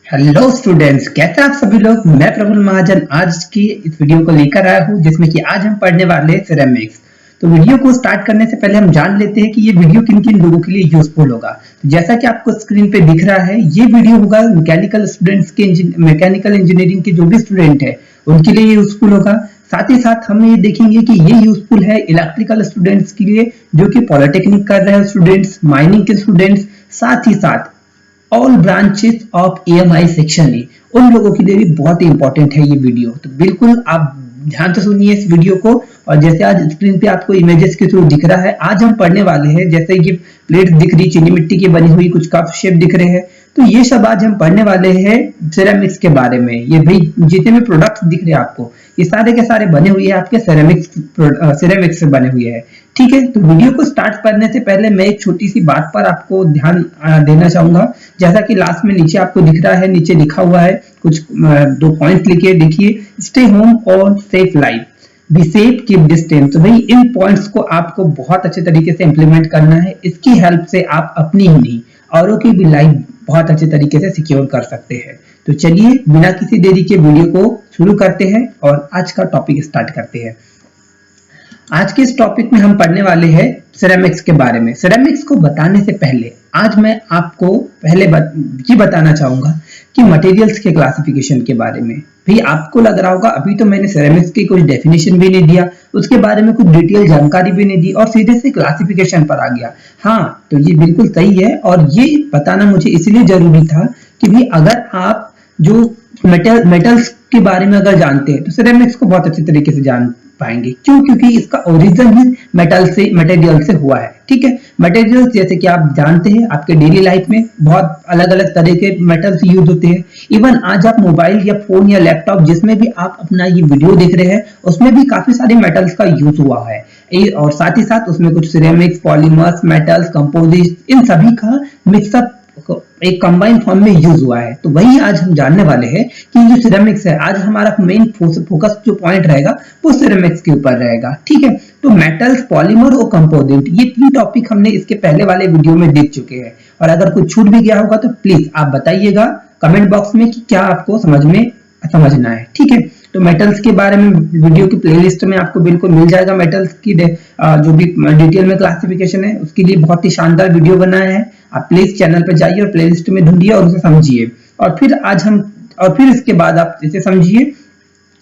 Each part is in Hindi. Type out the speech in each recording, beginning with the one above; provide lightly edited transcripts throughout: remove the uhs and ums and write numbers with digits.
हेलो स्टूडेंट्स, कैसे आप सभी लोग। मैं प्रफुल्ल महाजन आज की इस वीडियो को लेकर आया हूँ जिसमें कि आज हम पढ़ने वाले हैं सिरेमिक्स। तो वीडियो को स्टार्ट करने से पहले हम जान लेते हैं कि ये वीडियो किन किन लोगों के लिए यूजफुल होगा। तो जैसा कि आपको स्क्रीन पे दिख रहा है, ये वीडियो होगा मैकेनिकल स्टूडेंट्स के, मैकेनिकल इंजीनियरिंग के जो भी स्टूडेंट है उनके लिए यूजफुल होगा। साथ ही साथ हम ये देखेंगे कि ये यूजफुल है इलेक्ट्रिकल स्टूडेंट्स के लिए, जो कि पॉलिटेक्निक कर रहे हैं स्टूडेंट्स, माइनिंग के स्टूडेंट्स, साथ ही साथ all branches of EMI section A, उन लोगों के लिए भी बहुत ही इंपॉर्टेंट है ये वीडियो। तो बिल्कुल आप ध्यान से सुनिए इस वीडियो को। और जैसे आज स्क्रीन पे आपको इमेजेस के थ्रू दिख रहा है, आज हम पढ़ने वाले हैं, जैसे ये प्लेट दिख रही, चीनी मिट्टी की बनी हुई कुछ कप शेप दिख रहे हैं, तो ये सब आज हम पढ़ने वाले हैं सिरेमिक्स के बारे में। ये भाई जितने भी प्रोडक्ट्स दिख रहे हैं आपको, ये सारे के सारे बने हुए हैं आपके सिरेमिक्स से बने हुए हैं। ठीक है, तो वीडियो को स्टार्ट करने से पहले मैं एक छोटी सी बात पर आपको ध्यान देना चाहूंगा। जैसा कि लास्ट में नीचे आपको दिख रहा है, नीचे लिखा हुआ है कुछ 2 पॉइंट लिखे, देखिए, स्टे होम और safe life, be safe, keep distance. तो भाई इन पॉइंट्स को आपको बहुत अच्छे तरीके से इंप्लीमेंट करना है। इसकी हेल्प से आप अपनी ही नहीं औरों की भी लाइफ बहुत अच्छे तरीके से सिक्योर कर सकते हैं। तो चलिए बिना किसी देरी के वीडियो को शुरू करते हैं और आज का टॉपिक स्टार्ट करते हैं। आज के इस टॉपिक में हम पढ़ने वाले हैं सिरेमिक्स के बारे में। सिरेमिक्स को बताने से पहले आज मैं आपको पहले ये बताना चाहूंगा कि मटेरियल्स के क्लासिफिकेशन के बारे में। भाई आपको लग रहा होगा अभी तो मैंने सिरेमिक्स की कुछ डेफिनेशन भी नहीं दिया, उसके बारे में कुछ डिटेल जानकारी भी नहीं दी और सीधे से क्लासिफिकेशन पर आ गया। हाँ, तो ये बिल्कुल सही है और ये बताना मुझे इसलिए जरूरी था कि भाई अगर आप जो मेटल्स के बारे में अगर जानते हैं तो सिरेमिक्स को बहुत अच्छे तरीके से जान पाएंगे। क्यों? क्योंकि इसका ओरिजिन ही मटेरियल से हुआ है। ठीक है, मटेरियल्स जैसे कि आप जानते हैं आपके डेली लाइफ में बहुत अलग अलग तरह के मेटल्स यूज होते हैं। इवन आज आप मोबाइल या फोन या लैपटॉप जिसमें भी आप अपना ये वीडियो देख रहे हैं उसमें भी काफी सारे मेटल्स का यूज हुआ है। और साथ ही साथ उसमें कुछ सिरेमिक्स, पॉलीमर्स, मेटल्स, कंपोजिट, इन सभी का मिक्सअप एक कंबाइंड फॉर्म में यूज हुआ है। तो वही आज हम जानने वाले हैं कि जो सिरेमिक्स है, आज हमारा मेन फोकस जो पॉइंट रहेगा वो सिरेमिक्स के ऊपर रहेगा। ठीक है, तो मेटल्स, पॉलीमर और कंपोनेंट, ये 3 टॉपिक हमने इसके पहले वाले वीडियो में देख चुके हैं। और अगर कुछ छूट भी गया होगा तो प्लीज आप बताइएगा कमेंट बॉक्स में कि क्या आपको समझना है। ठीक है, तो मेटल्स के बारे में वीडियो की प्लेलिस्ट में आपको बिल्कुल मिल जाएगा। मेटल्स की जो भी डिटेल में क्लासिफिकेशन है उसके लिए बहुत ही शानदार वीडियो बनाया है। आप प्लीज चैनल पर जाइए और प्लेलिस्ट में ढूंढिए और उसे समझिए। और फिर इसके बाद आप इसे समझिए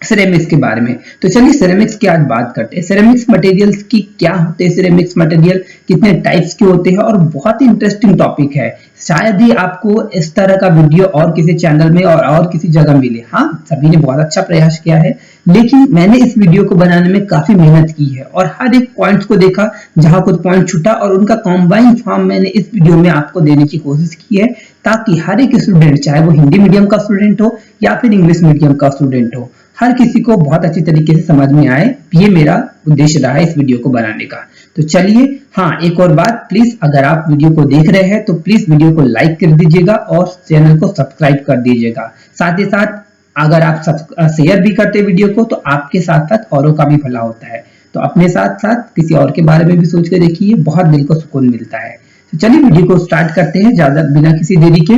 सिरेमिक्स के बारे में। तो चलिए सिरेमिक्स की आज बात करते हैं। सिरेमिक्स मटेरियल्स की क्या होते हैं, सिरेमिक्स मटेरियल कितने टाइप्स के होते हैं, और बहुत ही इंटरेस्टिंग टॉपिक है। शायद ही आपको इस तरह का वीडियो और किसी चैनल में और किसी जगह मिले। हाँ, सभी ने बहुत अच्छा प्रयास किया है, लेकिन मैंने इस वीडियो को बनाने में काफी मेहनत की है और हर एक पॉइंट्स को देखा, जहां कुछ पॉइंट छूटा और उनका कॉम्बाइन फॉर्म मैंने इस वीडियो में आपको देने की कोशिश की है, ताकि हर एक स्टूडेंट, चाहे वो हिंदी मीडियम का स्टूडेंट हो या फिर इंग्लिश मीडियम का स्टूडेंट हो, हर किसी को बहुत अच्छी तरीके से समझ में आए। ये मेरा उद्देश्य रहा है इस वीडियो को बनाने का। तो चलिए, हाँ, एक और बात, प्लीज अगर आप वीडियो को देख रहे हैं तो प्लीज वीडियो को लाइक कर दीजिएगा और चैनल को सब्सक्राइब कर दीजिएगा। साथ ही साथ अगर आप शेयर भी करते वीडियो को तो आपके साथ साथ औरों का भी भला होता है। तो अपने साथ साथ किसी और के बारे में भी सोच के देखिए, बहुत दिल को सुकून मिलता है। तो चलिए वीडियो को स्टार्ट करते हैं ज्यादा बिना किसी देरी के।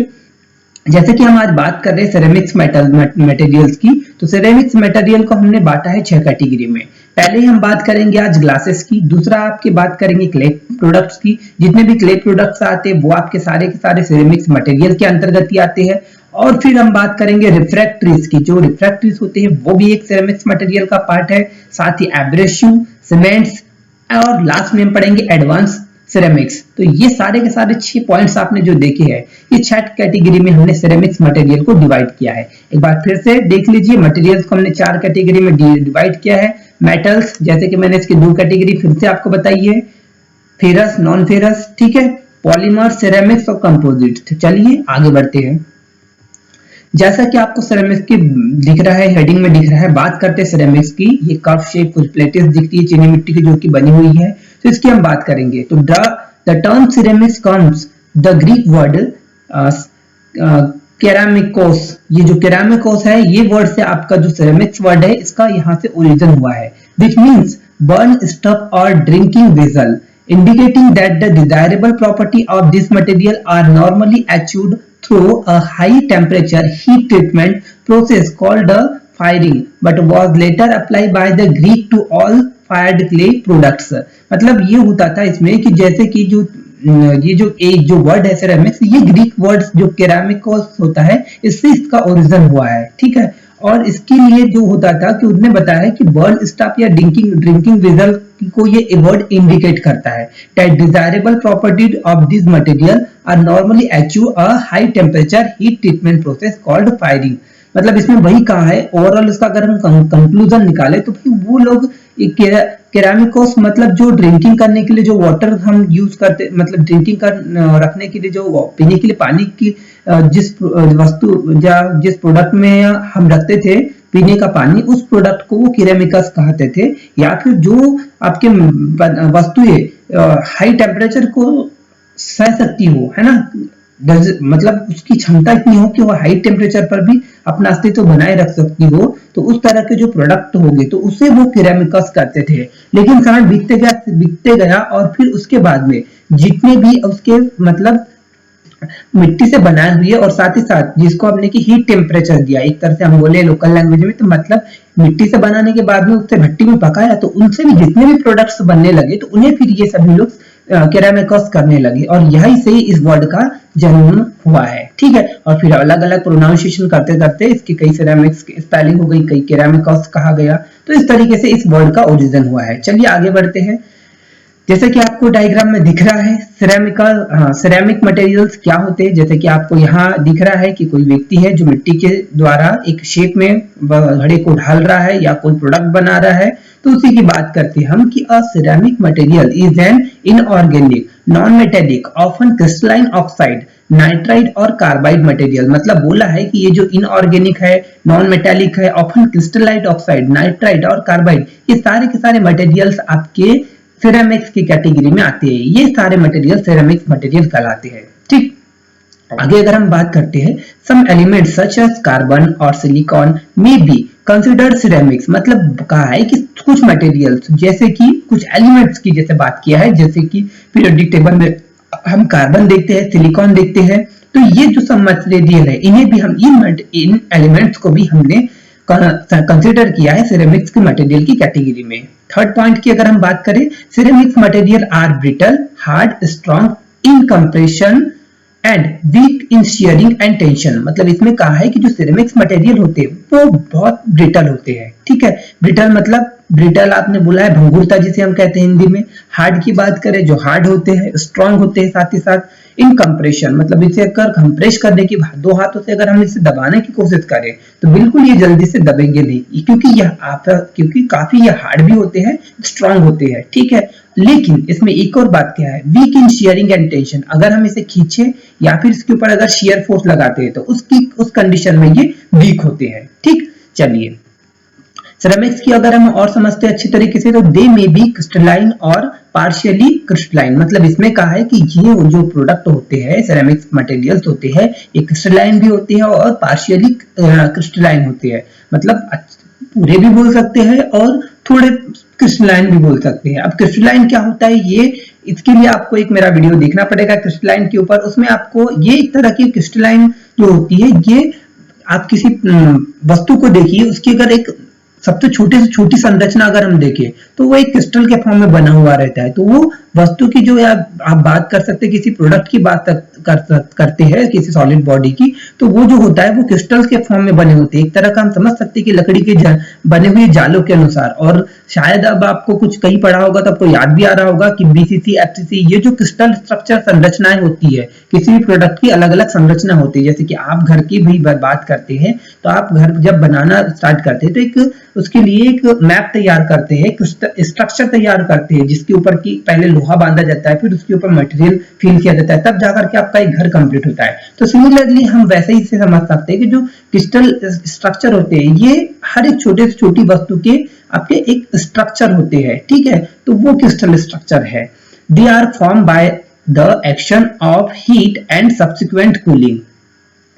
जैसे कि हम आज बात कर रहे हैं सिरेमिक्स मटेरियल्स की, तो सिरेमिक्स मटेरियल को हमने बांटा है 6 कैटेगरी में। पहले हम बात करेंगे आज ग्लासेस की, दूसरा आपकी बात करेंगे क्ले प्रोडक्ट्स की। जितने भी क्ले प्रोडक्ट्स आते हैं वो आपके सारे के सारे सिरेमिक्स मटेरियल के अंतर्गत ही आते हैं। और फिर हम बात करेंगे रिफ्रैक्टरीज की। जो रिफ्रैक्टरीज होते हैं वो भी एक सिरेमिक्स मटेरियल का पार्ट है, साथ ही एब्रेसिव, सीमेंट्स, और लास्ट में हम पढ़ेंगे एडवांस सिरेमिक्स। तो ये सारे के सारे 6 पॉइंट्स आपने जो देखे हैं, ये 6 कैटेगरी में हमने सिरेमिक्स मटेरियल को डिवाइड किया है। एक बार फिर से देख लीजिए, मटेरियल्स को हमने 4 कैटेगरी में डिवाइड किया है। मेटल्स, जैसे कि मैंने इसकी 2 कैटेगरी फिर से आपको बताई है, फेरस, नॉन फेरस। ठीक है, पॉलीमर, सिरेमिक्स और कंपोजिट। तो चलिए आगे बढ़ते हैं। जैसा कि आपको सिरेमिक्स की दिख रहा है, हेडिंग में दिख रहा है, बात करते हैं सिरेमिक्स की। ये कप शेप कुछ प्लेटें दिखती है चीनी मिट्टी की जो कि बनी हुई है, तो इसकी हम बात करेंगे। तो the term ceramics comes the Greek word keramikos. ये जो केरामिकोस है, ये वर्ड से आपका जो सिरेमिक्स वर्ड है इसका यहाँ से ओरिजिन हुआ है, विच मीन्स बर्न स्टफ और drinking vessel, indicating that the desirable property of this material are normally achieved through a high temperature heat treatment process called the firing, but was later applied by the Greek to all fired clay products। मतलब ये होता था इसमें कि जैसे कि जो वर्ड है सेरेमिक्स, ये ग्रीक वर्ड जो केरामिकोस होता है इससे इसका ओरिजिन हुआ है, ठीक है। और इसके लिए जो होता था कि उसने बताया कि बर्न स्टॉप या ड्रिंकिंग वेसल को ये वर्ड इंडिकेट करता है that desirable properties of this material are normally achieve a high temperature heat treatment process called firing। मतलब इसमें वही कहा है, ओवरऑल इसका अगर हम कंक्लूजन निकाले तो भाई वो लोग केरामिकोस मतलब जो ड्रिंकिंग करने के लिए जो वाटर हम यूज करते, मतलब ड्रिंकिंग कर रखने के लिए जो पीने के लिए पानी की जिस वस्तु या जिस प्रोडक्ट में हम रखते थे पीने का पानी, उस प्रोडक्ट को वो केरामिकस कहते थे। या फिर जो आपके वस्तुएं हाई टेम्परेचर को सह सकती हो, है ना, मतलब उसकी क्षमता इतनी हो कि वो हाई टेम्परेचर पर भी अपना अस्तित्व बनाए रख सकती हो, तो उस तरह के जो प्रोडक्ट होंगे तो उसे वो केरामिकस करते थे। लेकिन समय बीतते गया और फिर उसके बाद में जितने भी उसके मतलब मिट्टी से बनाए हुए और साथ ही साथ जिसको हमने की हीट टेम्परेचर दिया, एक तरह से हम बोले लोकल लैंग्वेज में, तो मतलब मिट्टी से बनाने के बाद में उससे भट्टी में पकाया, तो उनसे भी जितने भी प्रोडक्ट्स बनने लगे तो उन्हें फिर ये सभी लोग केरामिकस करने लगे और यही से इस वर्ड का जन्म हुआ है, ठीक है। और फिर अलग अलग प्रोनाउंसिएशन करते करते इसकी कई सेरामिक्स की स्पेलिंग हो गई, कई केरामिकस कहा गया, तो इस तरीके से इस वर्ड का ओरिजिन हुआ है। चलिए आगे बढ़ते हैं। जैसे कि आपको डायग्राम में दिख रहा है सिरेमिक मटेरियल्स क्या होते हैं। जैसे कि आपको यहाँ दिख रहा है कि कोई व्यक्ति है जो मिट्टी के द्वारा एक शेप में घड़े को ढाल रहा है या कोई प्रोडक्ट बना रहा है, तो उसी की बात करते हैं हम कि a ceramic material is an inorganic non metallic often crystalline oxide nitride और कार्बाइड मटेरियल। मतलब बोला है कि ये जो इनऑर्गेनिक है, नॉन मेटेलिक है, ऑफन क्रिस्टलाइट ऑक्साइड, नाइट्राइड और कार्बाइड, ये सारे के सारे मटेरियल्स आपके सिरेमिक्स की कैटेगरी में आते हैं। ये सारे मटेरियल सिरेमिक्स मटेरियल कहलाते हैं, ठीक। आगे अगर हम बात करते हैं, some elements such as carbon और silicon may be considered ceramics. मतलब कहा है कि कुछ मटेरियल्स जैसे कि कुछ एलिमेंट्स की जैसे बात किया है, जैसे कि पीरियोडिक टेबल में हम कार्बन देखते हैं, सिलिकॉन देखते हैं, तो ये जो सब मटेरियल है इन्हें भी हम इन एलिमेंट्स को भी हमने कंसिडर किया है सिरेमिक्स के मटेरियल की कैटेगरी में। थर्ड पॉइंट की अगर हम बात करें, ceramics material are brittle, hard, strong in compression and weak in shearing and tension. मतलब इसमें कहा है कि जो सिरेमिक्स मटेरियल होते हैं वो बहुत ब्रिटल होते हैं, ठीक है। ब्रिटल मतलब ब्रिटल आपने बोला है भंगुरता जिसे हम कहते हैं हिंदी में। हार्ड की बात करें, जो हार्ड होते हैं, स्ट्रॉन्ग होते हैं, साथ ही साथ इन कंप्रेशन मतलब इसे अगर कंप्रेस करने की दो हाथों से अगर हम इसे दबाने की कोशिश करें तो बिल्कुल ये जल्दी से दबेंगे नहीं, क्योंकि काफी ये हार्ड भी होते हैं, स्ट्रॉन्ग होते हैं, ठीक है। लेकिन इसमें एक और बात क्या है, weak in shearing and tension. अगर हम इसे खींचे या फिर इसके ऊपर अगर शेयर फोर्स लगाते हैं तो उस कंडीशन में ये वीक होते हैं, ठीक। चलिए सिरेमिक्स की अगर हम और समझते हैं अच्छी तरीके से, तो दे मे बी क्रिस्टलाइन और पार्शियली क्रिस्टलाइन। मतलब इसमें कहा है कि ये जो प्रोडक्ट होते हैं सिरेमिक्स मटेरियल्स होते हैं, ये क्रिस्टलाइन भी होते हैं और पार्शियली क्रिस्टलाइन होते हैं। मतलब पूरे भी बोल सकते हैं और थोड़े क्रिस्टलाइन भी बोल सकते हैं। अब क्रिस्टलाइन क्या होता है, ये इसके लिए आपको एक मेरा वीडियो देखना पड़ेगा क्रिस्टलाइन के ऊपर। उसमें आपको ये एक तरह की क्रिस्टलाइन जो होती है, ये आप किसी वस्तु को देखिए, उसकी अगर एक सबसे छोटी से छोटी संरचना अगर हम देखें तो वो एक क्रिस्टल के फॉर्म में बना हुआ रहता है। तो वो वस्तु की जो आप बात कर सकते हैं, किसी प्रोडक्ट की बात करते हैं, किसी सॉलिड बॉडी की, तो वो जो होता है वो क्रिस्टल्स के फॉर्म में बने होते हैं। एक तरह का हम समझ सकते हैं कि लकड़ी के बने हुए जालों के अनुसार। और शायद अब आपको कुछ कहीं पढ़ा होगा तो आपको याद भी आ रहा होगा कि बीसीसी, एफसीसी, ये जो क्रिस्टल स्ट्रक्चर संरचनाएं होती है, किसी भी प्रोडक्ट की अलग अलग संरचना होती है। जैसे कि आप घर की भी बात करते हैं तो आप घर जब बनाना स्टार्ट करते हैं तो एक उसके लिए एक मैप तैयार करते हैं, स्ट्रक्चर तैयार करते हैं, जिसके ऊपर की पहले लोहा बांधा जाता है, फिर उसके ऊपर मटेरियल फिल किया जाता है, तब जाकर के आपका एक घर कंप्लीट होता है। तो सिमिलरली हम वैसे ही से समझ सकते हैं कि जो क्रिस्टल स्ट्रक्चर होते हैं, ये हर एक छोटे से छोटी वस्तु के आपके एक स्ट्रक्चर होते हैं, ठीक है। तो वो क्रिस्टल स्ट्रक्चर है। They are form by the action of heat and subsequent cooling.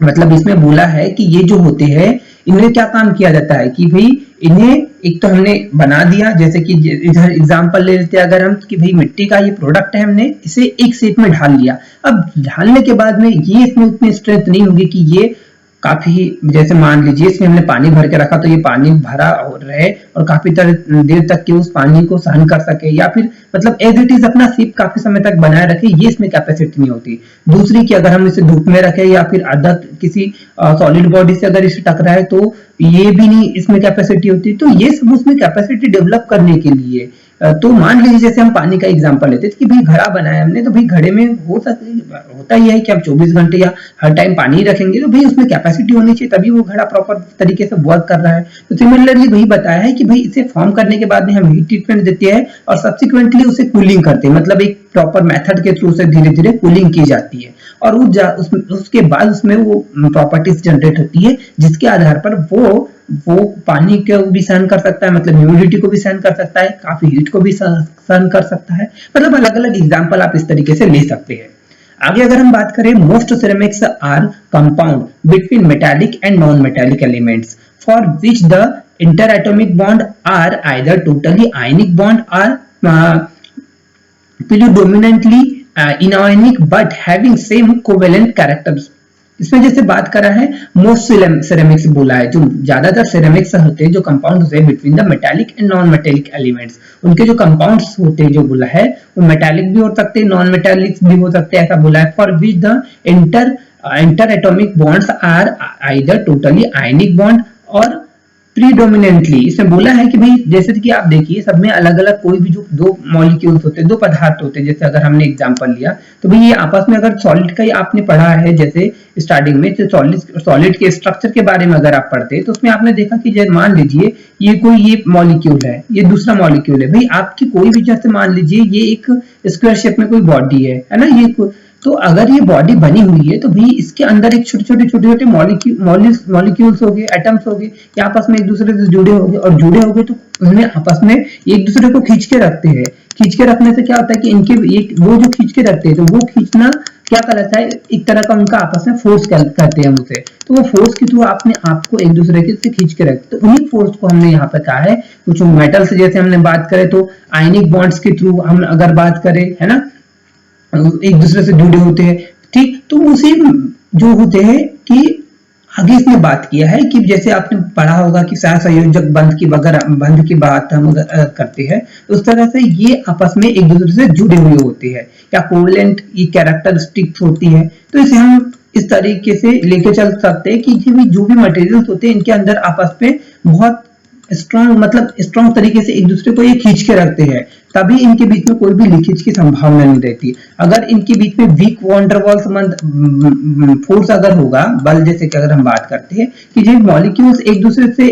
मतलब इसमें बोला है कि ये जो होते हैं इन्हें क्या काम किया जाता है कि भाई इन्हें एक तो हमने बना दिया, जैसे कि इधर एग्जांपल ले लेते हैं अगर हम कि भाई मिट्टी का ये प्रोडक्ट है, हमने इसे एक शेप में ढाल लिया। अब ढालने के बाद में ये इसमें उतनी स्ट्रेंथ नहीं होगी कि ये काफी, जैसे मान लीजिए इसमें हमने पानी भर के रखा तो ये पानी भरा रहे और काफी देर तक के उस पानी को सहन कर सके, या फिर मतलब एज इट इज अपना शेप काफी समय तक बनाए रखे, ये इसमें कैपेसिटी नहीं होती। दूसरी कि अगर हम इसे धूप में रखें या फिर अदर किसी सॉलिड बॉडी से अगर इसे टकराए तो ये भी नहीं इसमें कैपेसिटी होती। तो ये सब उसमें कैपेसिटी डेवलप करने के लिए तो मान लीजिए जैसे हम पानी का एग्जांपल लेते हैं कि भाई घड़ा बनाया हमने, तो भाई घड़े में होता ही है कि आप 24 घंटे या हर टाइम पानी ही रखेंगे, तो भाई उसमें कैपेसिटी होनी चाहिए, तभी वो घड़ा प्रॉपर तरीके से वर्क कर रहा है। तो सिमिलरली वही बताया है कि भाई इसे फॉर्म करने के बाद में हम हीट ट्रीटमेंट देते हैं और सब्सिक्वेंटली उसे कूलिंग करते हैं, मतलब एक प्रॉपर मेथड के थ्रू से धीरे धीरे कूलिंग की जाती है और उसके बाद उसमें वो प्रॉपर्टीज जनरेट होती है जिसके आधार पर वो पानी को भी सहन कर सकता है, मतलब ह्यूमिडिटी को भी सहन कर सकता है, काफी हीट को भी सहन कर सकता है। मतलब अलग अलग एग्जांपल आप इस तरीके से ले सकते हैं। आगे अगर हम बात करें, most ceramics are compound between metallic and non metallic elements for which the interatomic bond are either totally ionic bond or predominantly inorganic but having same covalent characters। इसमें जैसे बात करा है मोस्ट सिरेमिक्स बोला है, जो ज्यादातर सिरेमिक्स होते हैं जो कंपाउंड होते हैं between the metallic and non metallic elements, उनके जो कंपाउंड्स होते हैं जो बोला है वो मेटालिक भी हो सकते हैं नॉन मेटालिक भी हो सकते हैं, ऐसा बोला है। For which the inter atomic bonds are either totally ionic bond और प्रीडोमिनेंटली, इसमें बोला है कि भाई जैसे कि आप देखिए सब में अलग अलग कोई भी जो दो मॉलिक्यूल्स होते हैं, दो पदार्थ होते हैं, जैसे अगर हमने एग्जांपल लिया तो भाई ये आपस में अगर सॉलिड का ही आपने पढ़ा है, जैसे स्टार्टिंग में सॉलिड के स्ट्रक्चर के बारे में अगर आप पढ़ते हैं तो उसमें आपने देखा कि जैसे मान लीजिए ये मॉलिक्यूल है, ये दूसरा मॉलिक्यूल है, भाई आपकी कोई भी, जैसे मान लीजिए ये एक स्क्वायर शेप में कोई बॉडी है ना, ये तो अगर ये बॉडी बनी हुई है तो भी इसके अंदर एक छोटे छोटे मॉलिक्यूल्स हो गए, एटम्स हो गए, ये आपस में एक दूसरे से जुड़े हो गए तो उन्हें आपस में एक दूसरे को खींच के रखते हैं। खींच के रखने से क्या होता है कि इनके वो जो खींच के रखते हैं तो वो खींचना क्या कहलाता है, एक तरह का उनका आपस में फोर्स करते हैं हम उसे, तो वो फोर्स के थ्रू अपने आप को एक दूसरे के से खींच के रखते, तो उन्हीं फोर्स को हमने यहाँ पे कहा है। कुछ मेटल से जैसे हमने बात करें तो आयनिक बॉन्ड्स के थ्रू हम अगर बात करें, है ना, एक दूसरे से जुड़े होते हैं, ठीक। तो उसी जो होते हैं कि आगे इसने बात किया है कि जैसे आपने पढ़ा होगा कि सहसंयोजक बंध की बात हम करते हैं, उस तरह से ये आपस में एक दूसरे से जुड़े हुए होते हैं या कोवेलेंट ये कैरेक्टरिस्टिक्स होती है। तो इसे हम इस तरीके से लेके चल सकते हैं कि जो भी मटेरियल्स होते हैं इनके अंदर आपस में बहुत स्ट्रॉन्ग तरीके से एक दूसरे को ये खींच के रखते हैं, तभी इनके बीच में कोई भी लीकेज की संभावना नहीं रहती। अगर इनके बीच में वीक वॉन्डरवॉल्स फोर्स अगर होगा, बल जैसे कि अगर हम बात करते हैं कि जो मॉलिक्यूल्स एक दूसरे से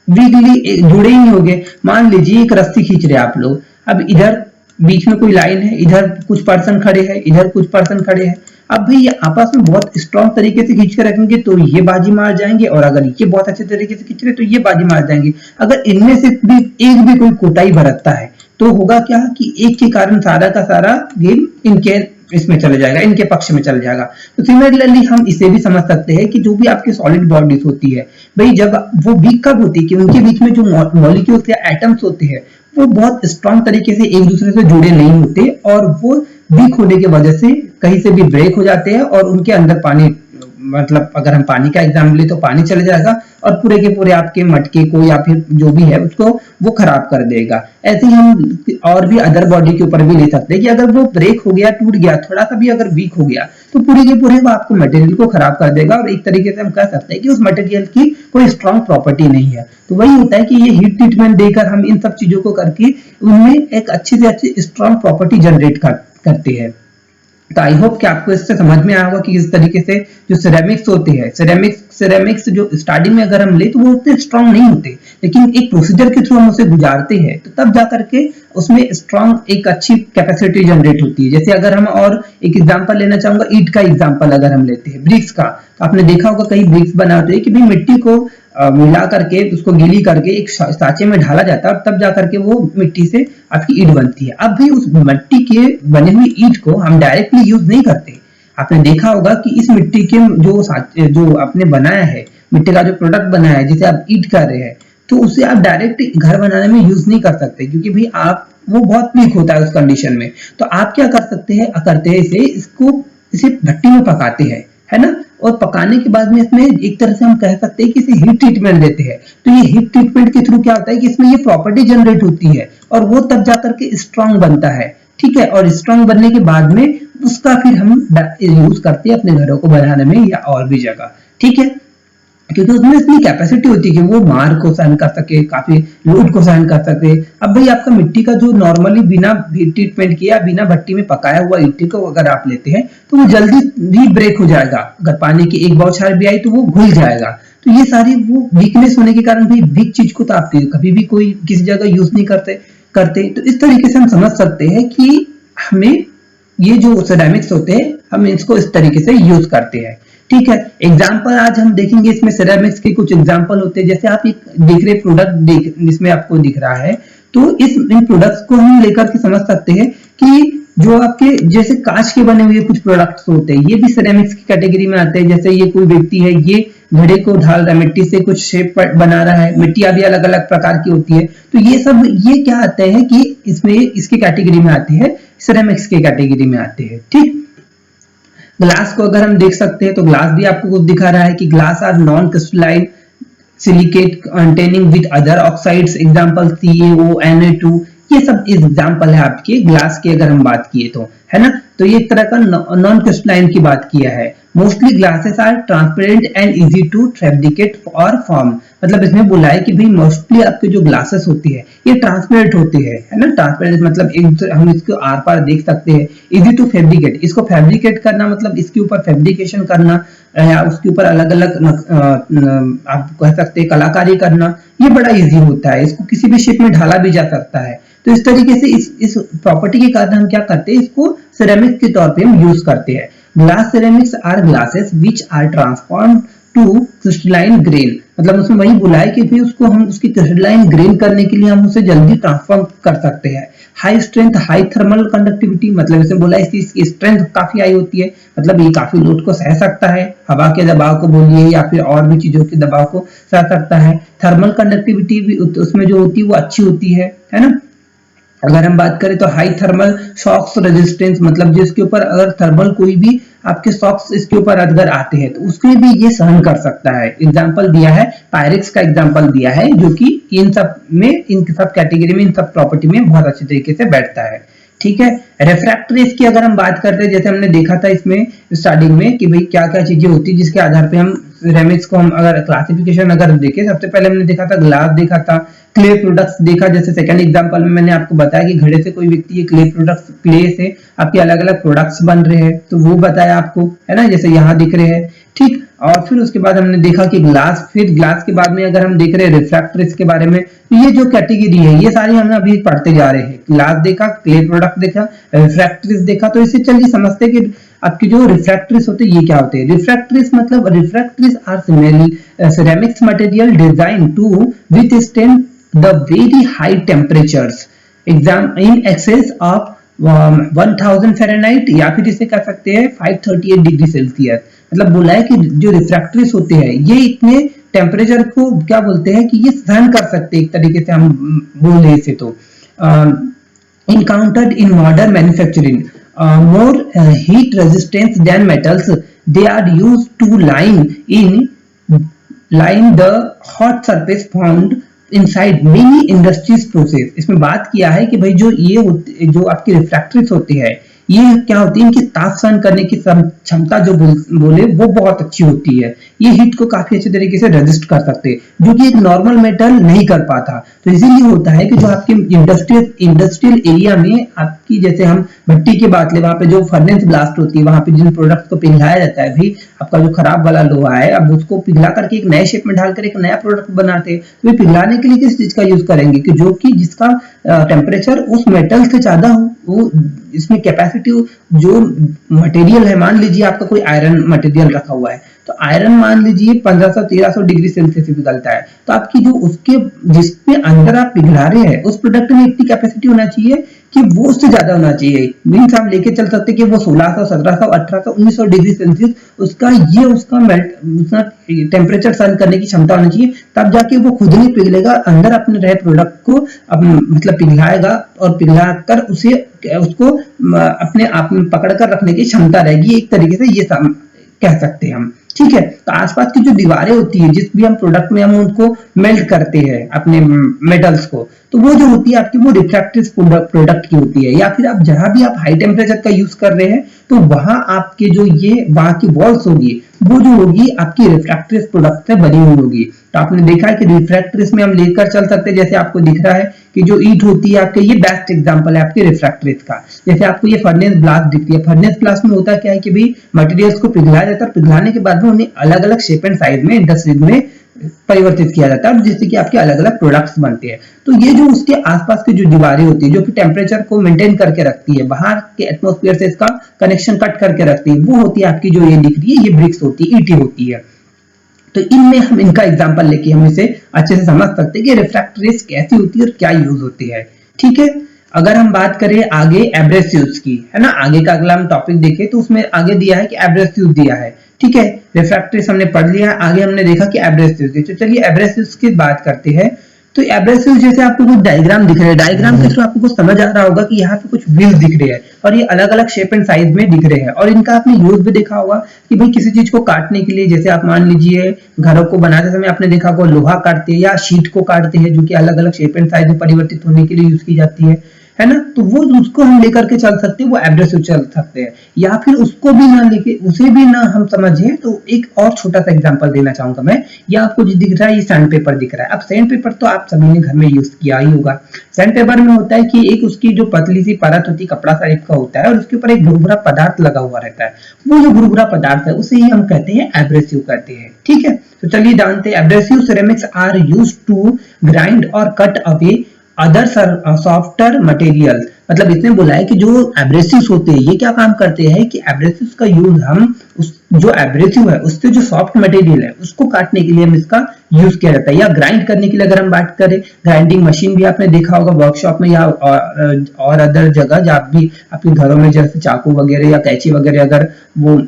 वीकली जुड़े ही नहीं होंगे, मान लीजिए एक रस्सी खींच रहे आप लोग, अब इधर बीच में कोई लाइन है, इधर कुछ पर्सन खड़े हैं, इधर कुछ पर्सन खड़े हैं, अब भाई ये आपस में बहुत स्ट्रॉन्ग तरीके से खींच के रखेंगे तो ये बाजी मार जाएंगे, और अगर ये बहुत अच्छे तरीके से खींच रहे तो ये बाजी मार जाएंगे। अगर इनमें से भी एक भी कोई कोताही बरतता है तो होगा क्या कि एक के कारण सारा का सारा गेम इनके इसमें चले जाएगा, इनके पक्ष में चले जाएगा। तो सिमिलरली हम इसे भी समझ सकते हैं कि जो भी आपकी सॉलिड बॉडीज होती है भाई, जब वो वीक कब होती है कि उनके बीच में जो मॉलिक्यूल्स या एटम्स होते हैं वो बहुत स्ट्रॉन्ग तरीके से एक दूसरे से जुड़े नहीं होते, और वो वीक होने की वजह से कहीं से भी ब्रेक हो जाते हैं और उनके अंदर पानी, मतलब अगर हम पानी का एग्जाम्पल ले तो पानी चले जाएगा और पूरे के पूरे आपके मटके को या फिर जो भी है उसको वो खराब कर देगा। ऐसे ही हम और भी अदर बॉडी के ऊपर भी ले सकते हैं कि अगर वो ब्रेक हो गया, टूट गया, थोड़ा सा भी अगर वीक हो गया तो पूरे के पूरे वो आपको मटेरियल को खराब कर देगा, और एक तरीके से हम कह सकते हैं कि उस मटेरियल की कोई स्ट्रॉन्ग प्रॉपर्टी नहीं है। तो वही होता है कि ये हीट ट्रीटमेंट देकर हम इन सब चीजों को करके उनमें एक अच्छी से अच्छी स्ट्रॉन्ग प्रॉपर्टी जनरेट करते हैं। तो आई होप कि आपको इससे समझ में आया होगा कि इस तरीके से जो सिरेमिक्स होते हैं, सिरेमिक्स जो स्टार्टिंग में अगर हम ले तो वो उतने स्ट्रॉन्ग नहीं होते, लेकिन एक प्रोसीजर के थ्रू हम उसे गुजारते हैं तो तब जाकर के उसमें स्ट्रॉन्ग एक अच्छी कैपेसिटी जनरेट होती है। जैसे अगर हम और एक एग्जांपल लेना चाहूंगा, ईंट का एग्जांपल अगर हम लेते हैं, ब्रिक्स का, तो आपने देखा होगा कई ब्रिक्स बनाते हैं कि भाई मिट्टी को मिला करके उसको गीली करके एक सांचे में ढाला जाता है और तब जाकर के वो मिट्टी से आपकी ईंट बनती है। अब भी उस मिट्टी के बने हुई ईंट को हम डायरेक्टली यूज नहीं करते। आपने देखा होगा कि इस मिट्टी के जो आपने बनाया है, मिट्टी का जो प्रोडक्ट बनाया है जिसे आप ईंट कर रहे हैं, तो उसे आप डायरेक्ट घर बनाने में यूज नहीं कर सकते, क्योंकि भाई आप वो बहुत वीक होता है उस कंडीशन में। तो आप क्या कर सकते हैं, करते हैं इसे भट्टी में पकाते हैं, है ना। और पकाने के बाद में इसमें एक तरह से हम कह सकते हैं कि इसे हीट ट्रीटमेंट देते हैं। तो ये हीट ट्रीटमेंट के थ्रू क्या होता है कि इसमें ये प्रॉपर्टी जनरेट होती है और वो तब जाकर के स्ट्रांग बनता है, ठीक है। और स्ट्रांग बनने के बाद में उसका फिर हम यूज करते हैं अपने घरों को बनाने में या और भी जगह, ठीक है। क्योंकि उसमें इतनी कैपेसिटी होती है कि वो मार को सहन कर सके, काफी लोड को सहन कर सके। अब भाई आपका मिट्टी का जो नॉर्मली बिना ट्रीटमेंट किया, बिना भट्टी में पकाया हुआ ईंटे को अगर आप लेते हैं तो वो जल्दी भी ब्रेक हो जाएगा। अगर पानी की एक बौछार भी आई तो वो घुल जाएगा। तो ये सारी वो वीकनेस होने के कारण भाई वीक चीज को तो आप कभी भी कोई किसी जगह यूज नहीं करते। तो इस तरीके से हम समझ सकते हैं कि हमें ये जो सिरेमिक्स होते हैं हम इसको इस तरीके से यूज करते हैं, ठीक है। एग्जाम्पल आज हम देखेंगे इसमें सिरेमिक्स के कुछ एग्जाम्पल होते हैं। जैसे आप एक देख रहे प्रोडक्ट इसमें आपको दिख रहा है, तो इन प्रोडक्ट्स को हम लेकर के समझ सकते हैं कि जो आपके जैसे कांच के बने हुए कुछ प्रोडक्ट्स होते हैं, ये भी सिरेमिक्स की कैटेगरी में आते हैं। जैसे ये कोई व्यक्ति है, ये घड़े को ढाल रहा है, मिट्टी से कुछ शेप बना रहा है, मिट्टियां भी अलग अलग प्रकार की होती है। तो ये क्या आते हैं कि इसमें इसकी कैटेगरी में आते हैं, सिरेमिक्स की कैटेगरी में आते हैं, ठीक। ग्लास को अगर हम देख सकते हैं तो ग्लास भी आपको कुछ दिखा रहा है कि glass are non crystalline silicate containing with other oxides, example CaO, Na2, ये सब एग्जांपल है आपके ग्लास की अगर हम बात किए तो, है ना। तो ये एक तरह का नॉन क्रिस्टलाइन की बात किया है। Mostly glasses are transparent and easy to fabricate और फॉर्म, मतलब इसमें बोला है कि भाई मोस्टली आपके जो ग्लासेस होती है ये ट्रांसपेरेंट होती है ना। ट्रांसपेरेंट मतलब हम इसको आर पार देख सकते हैं। इजी टू फैब्रिकेट, इसको फैब्रिकेट करना मतलब इसके ऊपर फैब्रिकेशन करना या उसके ऊपर अलग अलग आप कह सकते हैं कलाकारी करना, ये बड़ा इजी होता है। इसको किसी भी शेप में ढाला भी जा सकता है। तो इस तरीके से इस प्रॉपर्टी के कारण हम क्या करते हैं, इसको सिरेमिक के तौर पे हम यूज करते हैं। Glass ceramics are glasses which are transformed to crystalline grain, मतलब उसमें वही बोला है कि फिर उसको हम उसकी क्रिस्टलाइन ग्रेन करने के लिए हम उसे जल्दी ट्रांसफॉर्म कर सकते हैं। High strength high thermal conductivity, मतलब इसमें बोला है इसकी स्ट्रेंथ काफी हाई होती है, मतलब ये काफी लोड को सह सकता है, हवा के दबाव को बोलिए या फिर और भी चीजों के दबाव को सह सकता है। थर्मल कंडक्टिविटी भी उसमें जो होती है वो अच्छी होती है ना। अगर हम बात करें तो हाई थर्मल शॉक्स रेजिस्टेंस, मतलब जिसके ऊपर अगर थर्मल कोई भी आपके शॉक्स इसके ऊपर अगर आते हैं तो उसके भी ये सहन कर सकता है। एग्जांपल दिया है, पायरेक्स का एग्जांपल दिया है, जो कि इन सब कैटेगरी में, इन सब प्रॉपर्टी में बहुत अच्छी तरीके से बैठता है, ठीक है। रिफ्रैक्टरीज की अगर हम बात करते हैं, जैसे हमने देखा था इसमें स्टार्टिंग में कि भाई क्या क्या चीजें होती है जिसके आधार पे हम सिरेमिक्स को हम अगर क्लासिफिकेशन अगर देखें, सबसे पहले हमने देखा था ग्लास देखा था, क्ले प्रोडक्ट्स देखा। जैसे सेकंड एग्जांपल में मैंने आपको बताया कि घड़े से कोई व्यक्ति ये क्ले प्रोडक्ट्स, क्ले से आपके अलग अलग प्रोडक्ट्स बन रहे हैं, तो वो बताया आपको, है ना, जैसे यहाँ दिख रहे हैं, ठीक। और फिर उसके बाद हमने देखा कि ग्लास, फिर ग्लास के बाद में अगर हम देख रहे हैं रिफ्रैक्टरीज के बारे में, तो ये जो कैटेगरी है ये सारी हम अभी पढ़ते जा रहे हैं। ग्लास देखा, क्ले प्रोडक्ट देखा, रिफ्रैक्टरीज देखा। तो इससे चलिए समझते हैं कि आपके जो रिफ्रैक्टरीज होते हैं ये क्या होते हैं। रिफ्रैक्टरीज मतलब refractories are similarly ceramics material design to withstand the very high temperatures in excess of 1000 Fahrenheit, या फिर इसे कह सकते हैं 538 डिग्री सेल्सियस। मतलब बोला है कि जो रिफ्रैक्टरीज होते हैं ये इतने टेम्परेचर को क्या बोलते हैं कि ये सहन कर सकते हैं, एक तरीके से हम बोले इसे तो। encountered in modern manufacturing more heat resistance than metals, they are used to line the hot surface found inside many industries process. इसमें बात किया है कि भाई जो आपकी रिफ्रैक्टरीज होती है ये क्या होती है, इनकी ताप सहन करने की क्षमता जो बोले वो बहुत अच्छी होती है। ये हीट को काफी अच्छे तरीके से रेजिस्ट कर सकते हैं, जो कि एक नॉर्मल मेटल नहीं कर पाता। तो इसीलिए होता है कि जो आपके इंडस्ट्रियल एरिया में आपकी, जैसे हम भट्टी की बात ले, वहां पे जो फर्नेस ब्लास्ट होती है, वहां पे जिन प्रोडक्ट को पिघलाया जाता है, भी आपका जो खराब वाला लोहा है, अब उसको पिघला करके एक नए शेप में डालकर एक नया प्रोडक्ट बनाते हैं। तो पिघलाने के लिए किस चीज का यूज करेंगे कि जो कि जिसका टेम्परेचर उस मेटल से ज्यादा हो, वो इसमें कैपेसिटी जो मटेरियल है, मान लीजिए आपका कोई आयरन मटेरियल रखा हुआ है, तो आयरन मान लीजिए 1500-1300 डिग्री सेल्सियस से पिघलता है। तो आपकी जो उसके जिसके अंदर आप पिघला रहे हैं उस प्रोडक्ट में इतनी कैपेसिटी होना चाहिए कि वो उससे ज्यादा होना चाहिए। मीन्स हम लेके चल सकते कि वो 1600, 1700, 1800, 1900 डिग्री सेल्सियस उसका टेम्परेचर सहन करने की क्षमता होनी चाहिए, तब जाके वो खुद नहीं पिघलेगा, अंदर अपने रहे प्रोडक्ट को मतलब पिघलाएगा और पिघलाकर उसको अपने आप में पकड़ कर रखने की क्षमता रहेगी। एक तरीके से ये कह सकते हैं हम। ठीक है, तो आसपास की जो दीवारें होती है जिस भी हम प्रोडक्ट में हम उनको मेल्ट करते हैं अपने मेटल्स को, तो वो जो होती है आपकी वो रिफ्रैक्टिव प्रोडक्ट की होती है। या फिर आप जहां भी आप हाई टेम्परेचर का यूज कर रहे हैं तो वहां आपके जो ये वहां की वॉल्स होगी वो जो होगी आपकी रिफ्रैक्टिव प्रोडक्ट से बनी हुई होगी। तो आपने देखा है कि रिफ्रैक्ट्रिस में हम लेकर चल सकते हैं, जैसे आपको दिख रहा है कि जो ईट होती है आपके, ये बेस्ट एग्जांपल है आपके रिफ्रैक्ट्रिस का। जैसे आपको ये फर्नेस ब्लास्ट दिखती है, फर्नेस ब्लास्ट में होता क्या है कि भाई मटेरियल्स को पिघलाया जाता है, पिघलाने के बाद में उन्हें अलग अलग शेप एंड साइज में इंडस्ट्रीज में परिवर्तित किया जाता है, जिससे कि आपके अलग अलग प्रोडक्ट्स बनते हैं। तो ये जो उसके आसपास की जो दीवारें होती है जो कि टेम्परेचर को मेंटेन करके रखती है, बाहर के एटमॉस्फेयर से इसका कनेक्शन कट करके रखती है, वो होती है आपकी जो ये दिख रही है, ये ब्रिक्स होती है, ईंटें होती है। तो इनमें हम इनका एग्जांपल लेके हम इसे अच्छे से समझ सकते हैं कि रिफ्रैक्ट्रिस कैसी होती है और क्या यूज होती है। ठीक है, अगर हम बात करें आगे एब्रेसिव्स की, है ना, आगे का अगला हम टॉपिक देखें तो उसमें आगे दिया है कि एब्रेसिव दिया है। ठीक है, रिफ्रैक्ट्रिस हमने पढ़ लिया, आगे हमने देखा कि एब्रेसिव। तो चलिए एब्रेसिव्स की बात करते हैं। तो एब्रेसिव जैसे आपको कुछ डायग्राम दिख रहे हैं, डायग्राम के थ्रू आपको कुछ समझ आ रहा होगा कि यहाँ पे कुछ व्हील्स दिख रहे हैं और ये अलग अलग शेप एंड साइज में दिख रहे हैं, और इनका आपने यूज भी देखा होगा कि भाई किसी चीज को काटने के लिए, जैसे आप मान लीजिए घरों को बनाते समय आपने देखा होगा लोहा काटते हैं या शीट को काटते हैं, जो कि अलग अलग शेप एंड साइज में परिवर्तित होने के लिए यूज की जाती है ना। तो वो उसको हम लेकर के चल सकते हैं, वो एब्रेसिव चल सकते हैं। या फिर उसको भी ना लेके, उसे भी ना हम समझे तो एक और छोटा सा एग्जांपल देना चाहूंगा मैं। या आपको जो दिख रहा है ये सैंड पेपर दिख रहा है। अब सैंड पेपर तो आप सभी ने घर में यूज किया ही होगा। सैंड पेपर में होता है कि एक उसकी जो पतली सी परत होती है, कपड़ा टाइप का होता है, और उसके ऊपर एक भुरभुरा पदार्थ लगा हुआ रहता है। वो जो भुरभुरा पदार्थ है उसे ही हम कहते हैं एब्रेसिव कहते हैं। ठीक है, तो चलिए जानते हैं। Abrasive ceramics are used to grind और cut away other softer material. मतलब इसने बोला है कि जो एब्रेसिव्स होते हैं ये क्या काम करते हैं कि एब्रेसिव्स का यूज हम उस जो एब्रेसिव है उससे जो सॉफ्ट मटेरियल है उसको काटने के लिए हम इसका यूज किया जाता है। या ग्राइंड करने के लिए अगर हम बात करें, ग्राइंडिंग मशीन भी आपने देखा होगा वर्कशॉप में या और अदर जगह जहाँ भी आपके घरों में, जैसे चाकू वगैरह या कैंची वगैरह अगर वो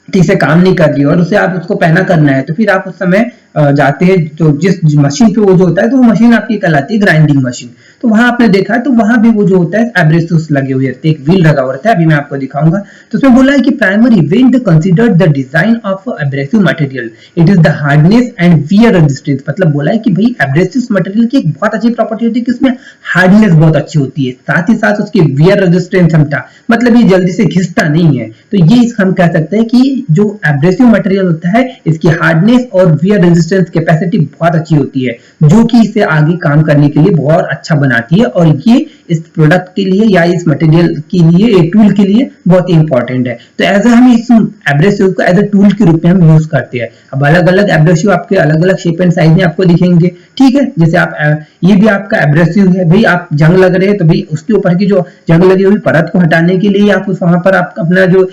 ठीक से काम नहीं कर रही और उसे आप उसको पहना करना है, तो फिर आप उस समय जाते हैं तो जिस मशीन पे वो जो होता है तो वो मशीन आपकी कहलाती है ग्राइंडिंग मशीन। तो वहां आपने देखा है तो वहां भी वो जो होता है एब्रेसिव्स लगे हुए रहते हैं, एक व्हील लगा हुआ रहता है। अभी मैं आपको दिखाऊंगा। तो उसमें बोला है कि primary event considered the design of abrasive material, it is the hardness and wear resistance. मतलब बोला है कि भाई एब्रेसिव मटेरियल की एक बहुत अच्छी प्रॉपर्टी होती है कि उसमें हार्डनेस बहुत अच्छी होती है, साथ ही साथ उसकी वियर रेजिस्टेंस क्षमता, मतलब ये जल्दी से घिसता नहीं है। तो ये हम कह सकते हैं कि जो एब्रेसिव मटेरियल होता है इसकी हार्डनेस और वियर रेजिस्टेंस कैपेसिटी बहुत अच्छी होती है, जो कि इसे आगे काम करने के लिए बहुत अच्छा बनाती है। और ये इस प्रोडक्ट के लिए या इस मटेरियल के लिए, एक टूल के लिए बहुत ही इंपॉर्टेंट है। तो एज हम इस एब्रेसिव को एज ए टूल के रूप में हम यूज करते हैं। अब अलग अलग एब्रेसिव आपके अलग अलग शेप एंड साइज में आपको दिखेंगे। ठीक है, जैसे आप ये भी आपका एब्रेसिव है भाई, आप जंग लग रहे हैं तो भाई उसके ऊपर की जो जंग लगी हुई परत को हटाने के लिए आप वहां पर आप अपना जो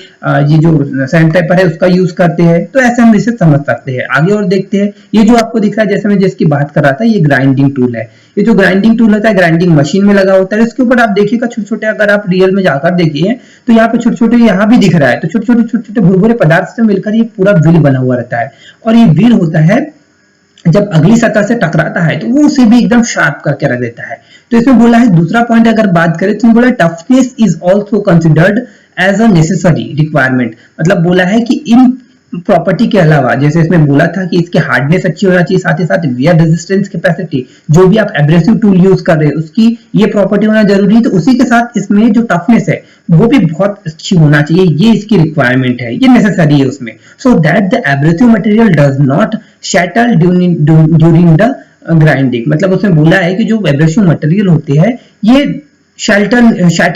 ये जो सैंड पेपर है उसका यूज करते हैं। तो ऐसे हम इसे समझ सकते हैं। आगे और देखते हैं। ये जो आपको दिख रहा है, जैसे मैं जिसकी बात कर रहा था, ये ग्राइंडिंग टूल है। ये जो ग्राइंडिंग टूल होता है ग्राइंडिंग मशीन में लगा होता है। इसके ऊपर आप देखिएगा छोटे छोटे, अगर आप रियल में जाकर देखिए तो यहाँ पे छोटे छोटे यहाँ भी दिख रहा है, तो छोटे छोटे भुरभुरे पदार्थ से मिलकर ये पूरा व्हील बना हुआ रहता है। और ये व्हील होता है जब अगली सतह से टकराता है तो वो उसे भी एकदम शार्प करके रख देता है। तो इसमें बोला है दूसरा पॉइंट अगर बात करें तो बोला toughness is also considered as a necessary requirement. मतलब बोला है कि इन प्रॉपर्टी के अलावा, जैसे इसमें बोला था कि इसकी हार्डनेस अच्छी होना चाहिए, साथ ही साथ वियर रेजिस्टेंस कैपेसिटी, जो भी आप एब्रेसिव टूल यूज कर रहे हैं उसकी ये प्रॉपर्टी होना जरूरी है। तो उसी के साथ इसमें जो टफनेस है वो भी बहुत अच्छी होना चाहिए, ये इसकी रिक्वायरमेंट है, ये नेसेसरी है उसमें। So that the abrasive material does not shatter during the grinding. मतलब उसमें बोला है कि जो एब्रेसिव मटेरियल होते हैं ये शैटर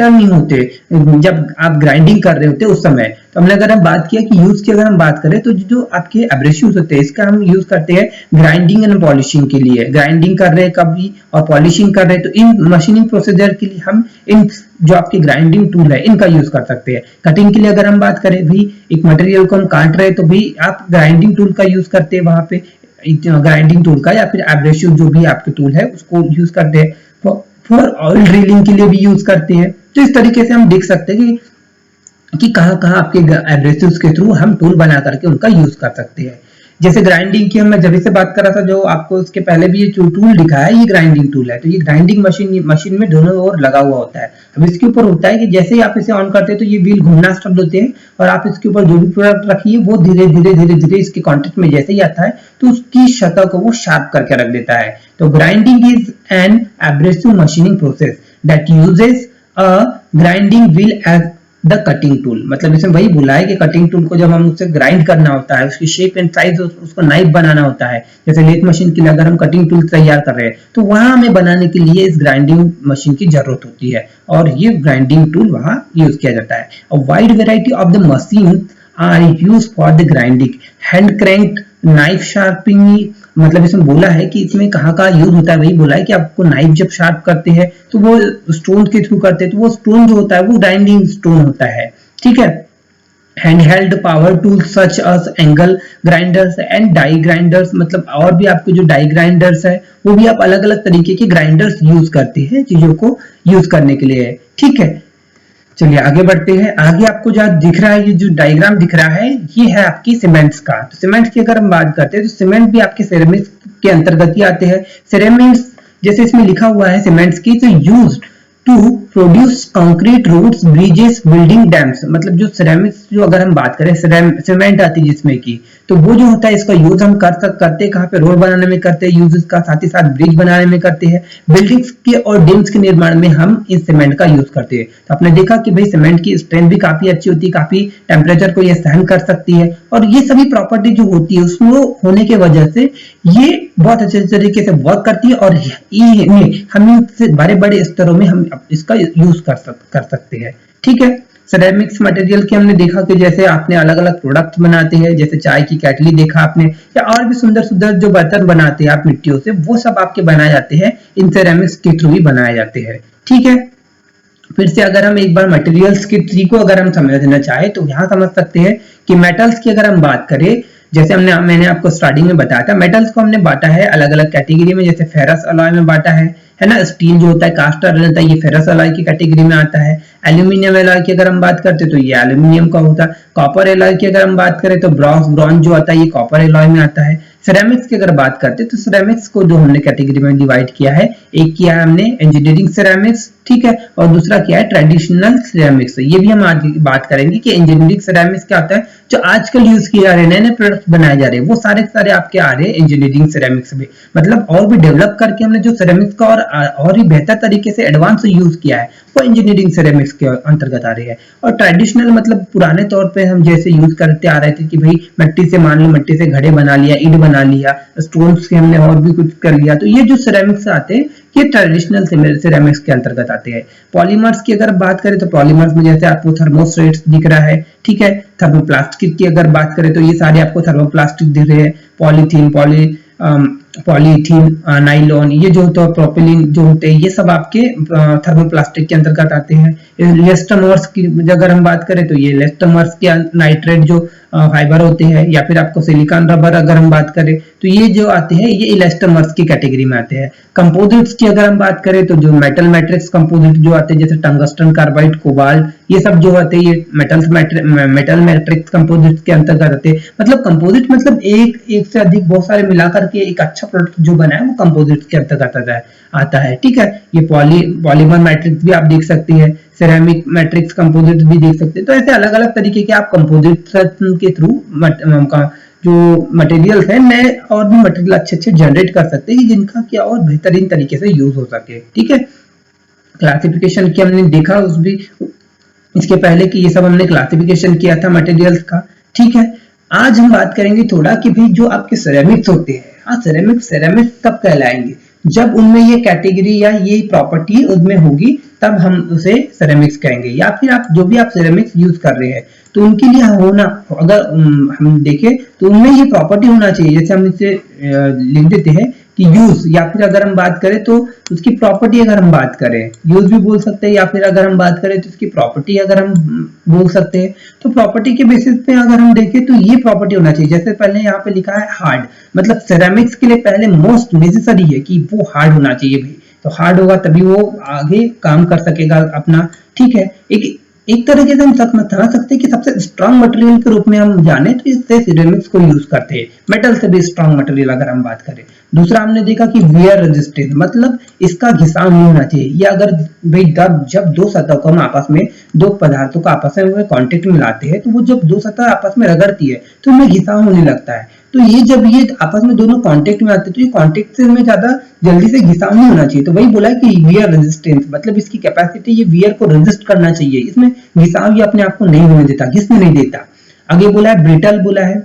नहीं होते जब आप ग्राइंडिंग कर रहे होते उस समय। तो हमने अगर हम बात किया कि यूज की अगर हम बात करें तो जो आपके एब्रेसिव्स होते हैं इसका हम यूज करते हैं ग्राइंडिंग एंड पॉलिशिंग के लिए। ग्राइंडिंग कर रहे हैं कभी और पॉलिशिंग कर रहे हैं तो इन मशीनिंग प्रोसीजर के लिए हम इन जो आपकी ग्राइंडिंग टूल है इनका यूज कर सकते हैं। कटिंग के लिए अगर हम बात करें भी, एक मटेरियल को हम काट रहे हैं तो भी आप ग्राइंडिंग टूल का यूज करते हैं, वहां पे ग्राइंडिंग टूल का या फिर एब्रेसिव जो भी आपके टूल है उसको यूज करते हैं। फॉर ऑयल ड्रिलिंग के लिए भी यूज करते हैं। तो इस तरीके से हम देख सकते हैं कि कहाँ कहाँ आपके एब्रेसिव्स के थ्रू हम टूल बना करके उनका यूज कर सकते हैं। जैसे ग्राइंडिंग की मैं जब से बात कर रहा था, जो आपको इसके पहले भी ये जो टूल दिखा है ये ग्राइंडिंग टूल है। तो ये ग्राइंडिंग मशीन में दोनों ओर लगा हुआ होता है। अब इसके ऊपर होता है कि जैसे ही आप इसे ऑन करते हैं तो ये व्हील घूमना स्टार्ट होते हैं और आप इसके ऊपर जो भी प्रोडक्ट रखिए वो धीरे धीरे धीरे धीरे इसके कॉन्टेक्ट में जैसे ही आता है तो उसकी सतह को वो शार्प करके रख देता है। तो grinding is an abrasive machining process that uses a grinding wheel as the cutting tool. मतलब इसमें वही बोला है कि कटिंग टूल को जब हम उससे ग्राइंड करना होता है, उसकी शेप एंड साइज उसको नाइफ बनाना होता है, जैसे लेथ मशीन के लिए अगर हम कटिंग टूल तैयार कर रहे हैं तो वहां हमें बनाने के लिए इस ग्राइंडिंग मशीन की जरूरत होती है और ये ग्राइंडिंग टूल वहां यूज किया जाता है। A wide variety of the machine are use for the grinding, hand cranked, knife sharping. मतलब इसमें बोला है कि इसमें कहाँ का यूज होता है, वही बोला है कि आपको नाइफ जब शार्प करते हैं तो वो स्टोन के थ्रू करते हैं, तो वो स्टोन जो होता है वो ग्राइंडिंग स्टोन होता है। ठीक है। Handheld power tools such as angle grinders and die grinders, मतलब और भी आपके जो डाई ग्राइंडर्स है वो भी आप अलग अलग तरीके के ग्राइंडर्स यूज करते हैं चीजों को यूज करने के लिए। ठीक है, चलिए आगे बढ़ते हैं। आगे आपको जो दिख रहा है, ये जो डायग्राम दिख रहा है ये है आपकी सीमेंट्स का। तो सीमेंट्स की अगर हम बात करते हैं तो सीमेंट भी आपके सिरेमिक्स के अंतर्गत ही आते हैं। सिरेमिक्स जैसे इसमें लिखा हुआ है सीमेंट्स की, तो used to produce concrete roads, bridges, building, dams. मतलब जो सिरेमिक्स जो अगर हम बात करें सीमेंट आती है जिसमें की, तो वो जो होता है इसका यूज हम करते कहाँ पे, रोड बनाने में करते हैं यूज इसका, साथ ही साथ ब्रिज बनाने में करते हैं, बिल्डिंग्स के और डैम्स के निर्माण में हम इस सीमेंट का यूज करते हैं। तो आपने देखा कि भाई सीमेंट की स्ट्रेंथ भी काफी अच्छी होती है, काफी टेम्परेचर को ये सहन कर सकती है और ये सभी प्रॉपर्टी जो होती है उसमें होने की वजह से ये बहुत अच्छे तरीके से वर्क करती है और हम इससे बड़े बड़े स्तरों में हम इसका यूज कर सकते हैं। ठीक है। सिरेमिक्स मटेरियल की हमने देखा कि जैसे आपने अलग अलग प्रोडक्ट्स बनाते हैं, जैसे चाय की केटली देखा आपने, या और भी सुंदर सुंदर जो बर्तन बनाते हैं आप मिट्टियों से, वो सब आपके बनाए जाते हैं इन सिरेमिक्स के थ्रू ही बनाए जाते हैं। ठीक है। फिर से अगर हम एक बार मटेरियल्स के ट्री को अगर हम समझना चाहे तो यहाँ समझ सकते हैं कि मेटल्स की अगर हम बात करें, जैसे मैंने आपको स्टार्टिंग में बताया था, मेटल्स को हमने बांटा है अलग अलग कैटेगरी में। जैसे फेरस अलॉय में बांटा है ना। स्टील जो होता है, कास्ट आयरन होता है, ये फेरस अलॉय की कैटेगरी में आता है। एल्यूमिनियम अलॉय की अगर हम बात करते हैं तो ये एल्यूमिनियम का होता है। कॉपर अलॉय की अगर हम बात करें तो ब्रॉन्ज जो आता है ये कॉपर अलॉय में आता है। सिरेमिक्स की अगर बात करते हैं तो सिरेमिक्स को जो हमने कैटेगरी में डिवाइड किया है, एक किया है हमने इंजीनियरिंग सिरेमिक्स, ठीक है, और दूसरा किया है ट्रेडिशनल सिरेमिक्स। ये भी हम आज बात करेंगे कि इंजीनियरिंग सिरेमिक्स क्या होता है। जो आजकल यूज किए जा रहे हैं, नए नए प्रोडक्ट्स बनाए जा रहे हैं, वो सारे आपके आ रहे हैं इंजीनियरिंग सिरेमिक्स में। मतलब और भी डेवलप करके हमने जो सिरेमिक्स का और ही बेहतर तरीके से एडवांस यूज किया है वो इंजीनियरिंग सिरेमिक्स के अंतर्गत आ रही है। और ट्रेडिशनल मतलब पुराने तौर पे हम जैसे यूज करते आ रहे थे कि भाई मिट्टी से, मान लो मिट्टी से घड़े बना लिया, ईंट बना लिया, स्टोन से हमने और भी कुछ कर लिया, तो ये जो सिरेमिक्स आते हैं ये ट्रेडिशनल सिरेमिक्स के अंतर्गत आते हैं। पॉलीमर्स की अगर बात करें तो पॉलीमर्स में जैसे आपको थर्मोस्टेट्स दिख रहा है, ठीक है। थर्मोप्लास्टिक की अगर बात करें तो ये सारे आपको थर्मोप्लास्टिक दिख रहे हैं। पॉलीथीन, पॉलीथीन, नाइलॉन, ये जो होता है प्रोपिलीन जो होते हैं, ये सब आपके थर्मोप्लास्टिक के अंतर्गत आते हैं। इलास्टोमर्स की अगर हम बात करें तो ये इलास्टोमर्स के नाइट्रेट जो फाइबर होते हैं, या फिर आपको सिलिकॉन रबर अगर हम बात करें तो ये जो आते हैं ये इलास्टोमर्स की कैटेगरी में आते हैं। कंपोजिट्स की अगर हम बात करें तो जो मेटल मैट्रिक्स कंपोजिट जो आते हैं, जैसे टंगस्टन, कार्बाइड, कोबाल्ट, ये सब जो आते हैं ये मेटल मैट्रिक्स कंपोजिट के अंतर्गत आते हैं। मतलब कंपोजिट मतलब एक से अधिक बहुत सारे मिलाकर के एक अच्छा प्रोडक्ट जो बना है वो कंपोजिट के अंतर्गत आता है। ठीक है। ये पॉलीमर मैट्रिक्स भी आप देख सकते हैं, सिरेमिक मैट्रिक्स कंपोजिट भी देख सकते हैं। तो ऐसे अलग अलग तरीके के आप कंपोजिट के थ्रू जो मटेरियल्स है नए और भी मटेरियल अच्छे जनरेट कर सकते हैं जिनका क्या और बेहतरीन तरीके से यूज हो सके। ठीक है। क्लासिफिकेशन की हमने देखा इसके पहले कि ये सब हमने क्लासिफिकेशन किया था मटेरियल्स का। ठीक है। आज हम बात करेंगे थोड़ा कि भाई जो आपके सिरेमिक्स होते हैं, हाँ सिरेमिक्स कब कहलाएंगे, जब उनमें ये कैटेगरी या ये प्रॉपर्टी उनमें होगी तब हम उसे सिरेमिक्स कहेंगे। या फिर आप जो भी आप सिरेमिक्स यूज कर रहे हैं तो उनके लिए होना, अगर हम देखें तो उनमें ये प्रॉपर्टी होना चाहिए। जैसे हम इसे लिख देते हैं कि यूज, या फिर अगर हम बात करें तो उसकी प्रॉपर्टी, अगर हम बात करें यूज भी बोल सकते हैं, या फिर अगर हम बात करें तो उसकी प्रॉपर्टी अगर हम बोल सकते हैं। तो प्रॉपर्टी के बेसिस पे अगर हम देखें तो ये प्रॉपर्टी होना चाहिए। जैसे पहले यहाँ पे लिखा है हार्ड, मतलब सिरेमिक्स के लिए पहले मोस्ट नेसेसरी है कि वो हार्ड होना चाहिए भाई। तो हार्ड होगा तभी वो आगे काम कर सकेगा अपना। ठीक है, एक तरीके से हम समझ सकते हैं कि सबसे स्ट्रांग मटेरियल के रूप में हम जाने तो इससे सिरेमिक्स को यूज करते हैं, मेटल से भी स्ट्रांग मटेरियल अगर हम बात करें। दूसरा हमने देखा कि वियर रेजिस्टेंस, मतलब इसका घिसाव नहीं होना चाहिए। या अगर भाई जब दो सतह को हम आपस में, दो पदार्थों को आपस में कांटेक्ट में लाते हैं तो वो जब दो सतह आपस में रगड़ती है तो उनमें घिसाव होने लगता है। तो ये जब ये आपस में दोनों कांटेक्ट में आते हैं तो ये कांटेक्ट से में ज्यादा जल्दी से घिसाव नहीं होना चाहिए। तो वही बोला है कि वियर रेजिस्टेंस, मतलब इसकी कैपेसिटी ये वियर को रेजिस्ट करना चाहिए, इसमें घिसाव ये अपने आप को नहीं होने देता, घिसने नहीं देता। आगे बोला है ब्रिटल, बोला है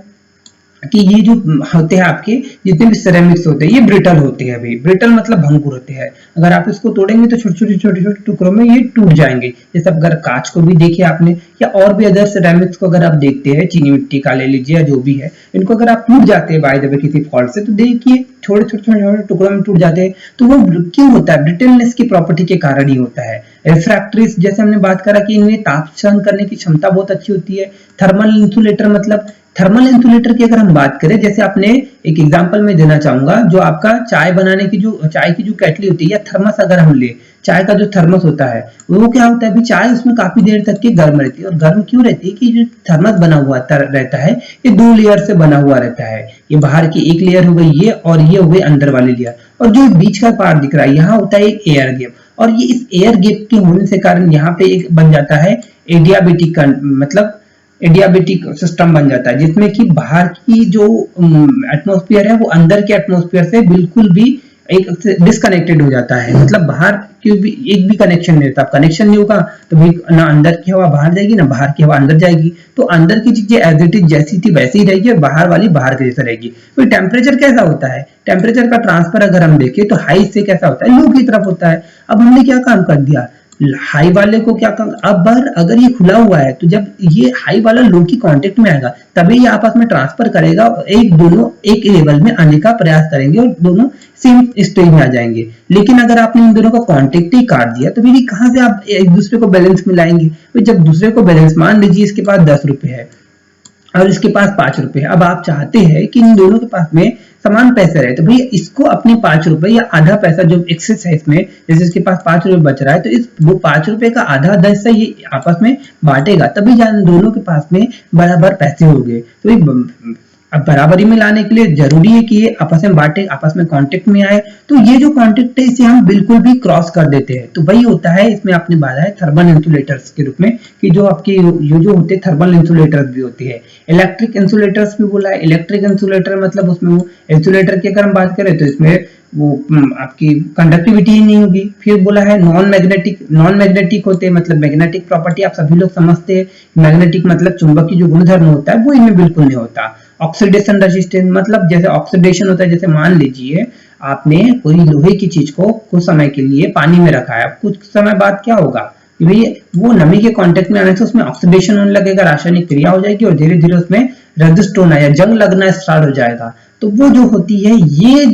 कि ये जो होते हैं आपके जितने भी सिरेमिक्स होते हैं ये ब्रिटल होते हैं। भाई ब्रिटल मतलब भंगुर होते हैं, अगर आप इसको तोड़ेंगे तो छोटे छोटे टुकड़ों में ये टूट जाएंगे। जैसे अगर कांच को भी देखे आपने, या और भी अदर सिरेमिक्स को अगर आप देखते हैं, चीनी मिट्टी का ले लीजिए या जो भी है, इनको अगर आप टूट जाते हैं बाय द वे किसी फॉल्ट से, तो देखिए छोटे छोटे टुकड़ों में टूट जाते हैं। तो वो क्यों होता है? ब्रिटलनेस की प्रॉपर्टी के कारण ही होता है। रिफ्रैक्टरीज, जैसे हमने बात करा कि इनमें ताप सहन करने की क्षमता बहुत अच्छी होती है। थर्मल इंसुलेटर, मतलब थर्मल इंसुलेटर की अगर हम बात करें, जैसे आपने एक एग्जांपल में देना चाहूंगा, जो आपका चाय बनाने की जो चाय की जो केटली होती है या थर्मस अगर हम ले, चाय का जो थर्मस होता है वो क्या होता है, अभी चाय उसमें काफी देर तक की गर्म रहती है। और गर्म क्यों रहती है कि जो थर्मस बना हुआ रहता है ये 2 लेयर से बना हुआ रहता है। ये बाहर की एक लेयर हो गई ये, और ये हो गई अंदर वाली लेयर, और जो बीच का पार्ट दिख रहा है यहाँ होता है एक एयर गैप। और ये इस एयर गैप के होने से कारण यहाँ पे एक बन जाता है एडियाबेटिक, मतलब एडियाबेटिक सिस्टम बन जाता है, जिसमें कि बाहर की जो एटमॉस्फेयर है वो अंदर के एटमॉस्फेयर से बिल्कुल भी एक डिस्कनेक्टेड हो जाता है। मतलब बाहर की भी एक भी कनेक्शन नहीं रहता। कनेक्शन नहीं होगा तो भी ना अंदर की हवा बाहर जाएगी ना बाहर की हवा अंदर जाएगी। तो अंदर की चीजें एज इट इज जैसी थी वैसी ही रहेगी और बाहर वाली बाहर के जैसा रहेगी। तो टेम्परेचर कैसा होता है? टेम्परेचर का ट्रांसफर अगर हम देखें तो हाई से कैसा होता है, लो की तरफ होता है। अब हमने क्या काम कर दिया, हाई वाले को क्या कर, अब अगर ये खुला हुआ है तो जब ये हाई वाला लो की कांटेक्ट में आएगा तभी ये आपस में ट्रांसफर करेगा, दोनों एक लेवल में आने का प्रयास करेंगे और दोनों सेम स्टेज में आ जाएंगे। लेकिन अगर आपने इन दोनों का कांटेक्ट ही काट दिया तो फिर कहां से आप एक दूसरे को बैलेंस में लाएंगे? तो जब दूसरे को बैलेंस, मान लीजिए इसके पास 10 रुपए है और इसके पास 5 रुपए है, अब आप चाहते हैं कि इन दोनों के पास में समान पैसे रहे, तो भैया इसको अपने 5 रुपए या आधा पैसा जो एक्सेस है इसमें, जैसे इसके पास 5 रुपए बच रहा है तो इस वो 5 रुपए का आधा हिस्सा ये आपस में बांटेगा, तभी दोनों के पास में बराबर पैसे होंगे। तो अब बराबरी में लाने के लिए जरूरी है कि ये आपस में बांटे, आपस में कांटेक्ट में आए। तो ये जो कांटेक्ट है इसे हम बिल्कुल भी क्रॉस कर देते हैं, तो वही होता है इसमें आपने बाधा है थर्मल इंसुलेटर्स के रूप में, कि जो आपके ये जो होते हैं थर्मल इंसुलेटर्स भी होती है। इलेक्ट्रिक इंसुलेटर्स भी बोला है। इलेक्ट्रिक इंसुलेटर मतलब उसमें वो इंसुलेटर की अगर हम बात करें तो इसमें वो आपकी कंडक्टिविटी ही नहीं होगी। फिर बोला है नॉन मैग्नेटिक होते हैं, मतलब मैग्नेटिक प्रॉपर्टी आप सभी लोग समझते हैं। मैग्नेटिक मतलब चुंबकीय जो गुणधर्म होता है वो इनमें बिल्कुल नहीं होता। ऑक्सीडेशन रेजिस्टेंस, मतलब जैसे ऑक्सीडेशन होता है, जैसे मान लीजिए आपने कोई लोहे की चीज को कुछ समय के लिए पानी में रखा है, कुछ समय बाद क्या होगा, भाई वो नमी के कांटेक्ट में आने से उसमें ऑक्सीडेशन होने लगेगा, रासायनिक क्रिया हो जाएगी और धीरे धीरे उसमें रेजिस्ट होना या जंग लगना स्टार्ट हो जाएगा। तो वो जो होती है ये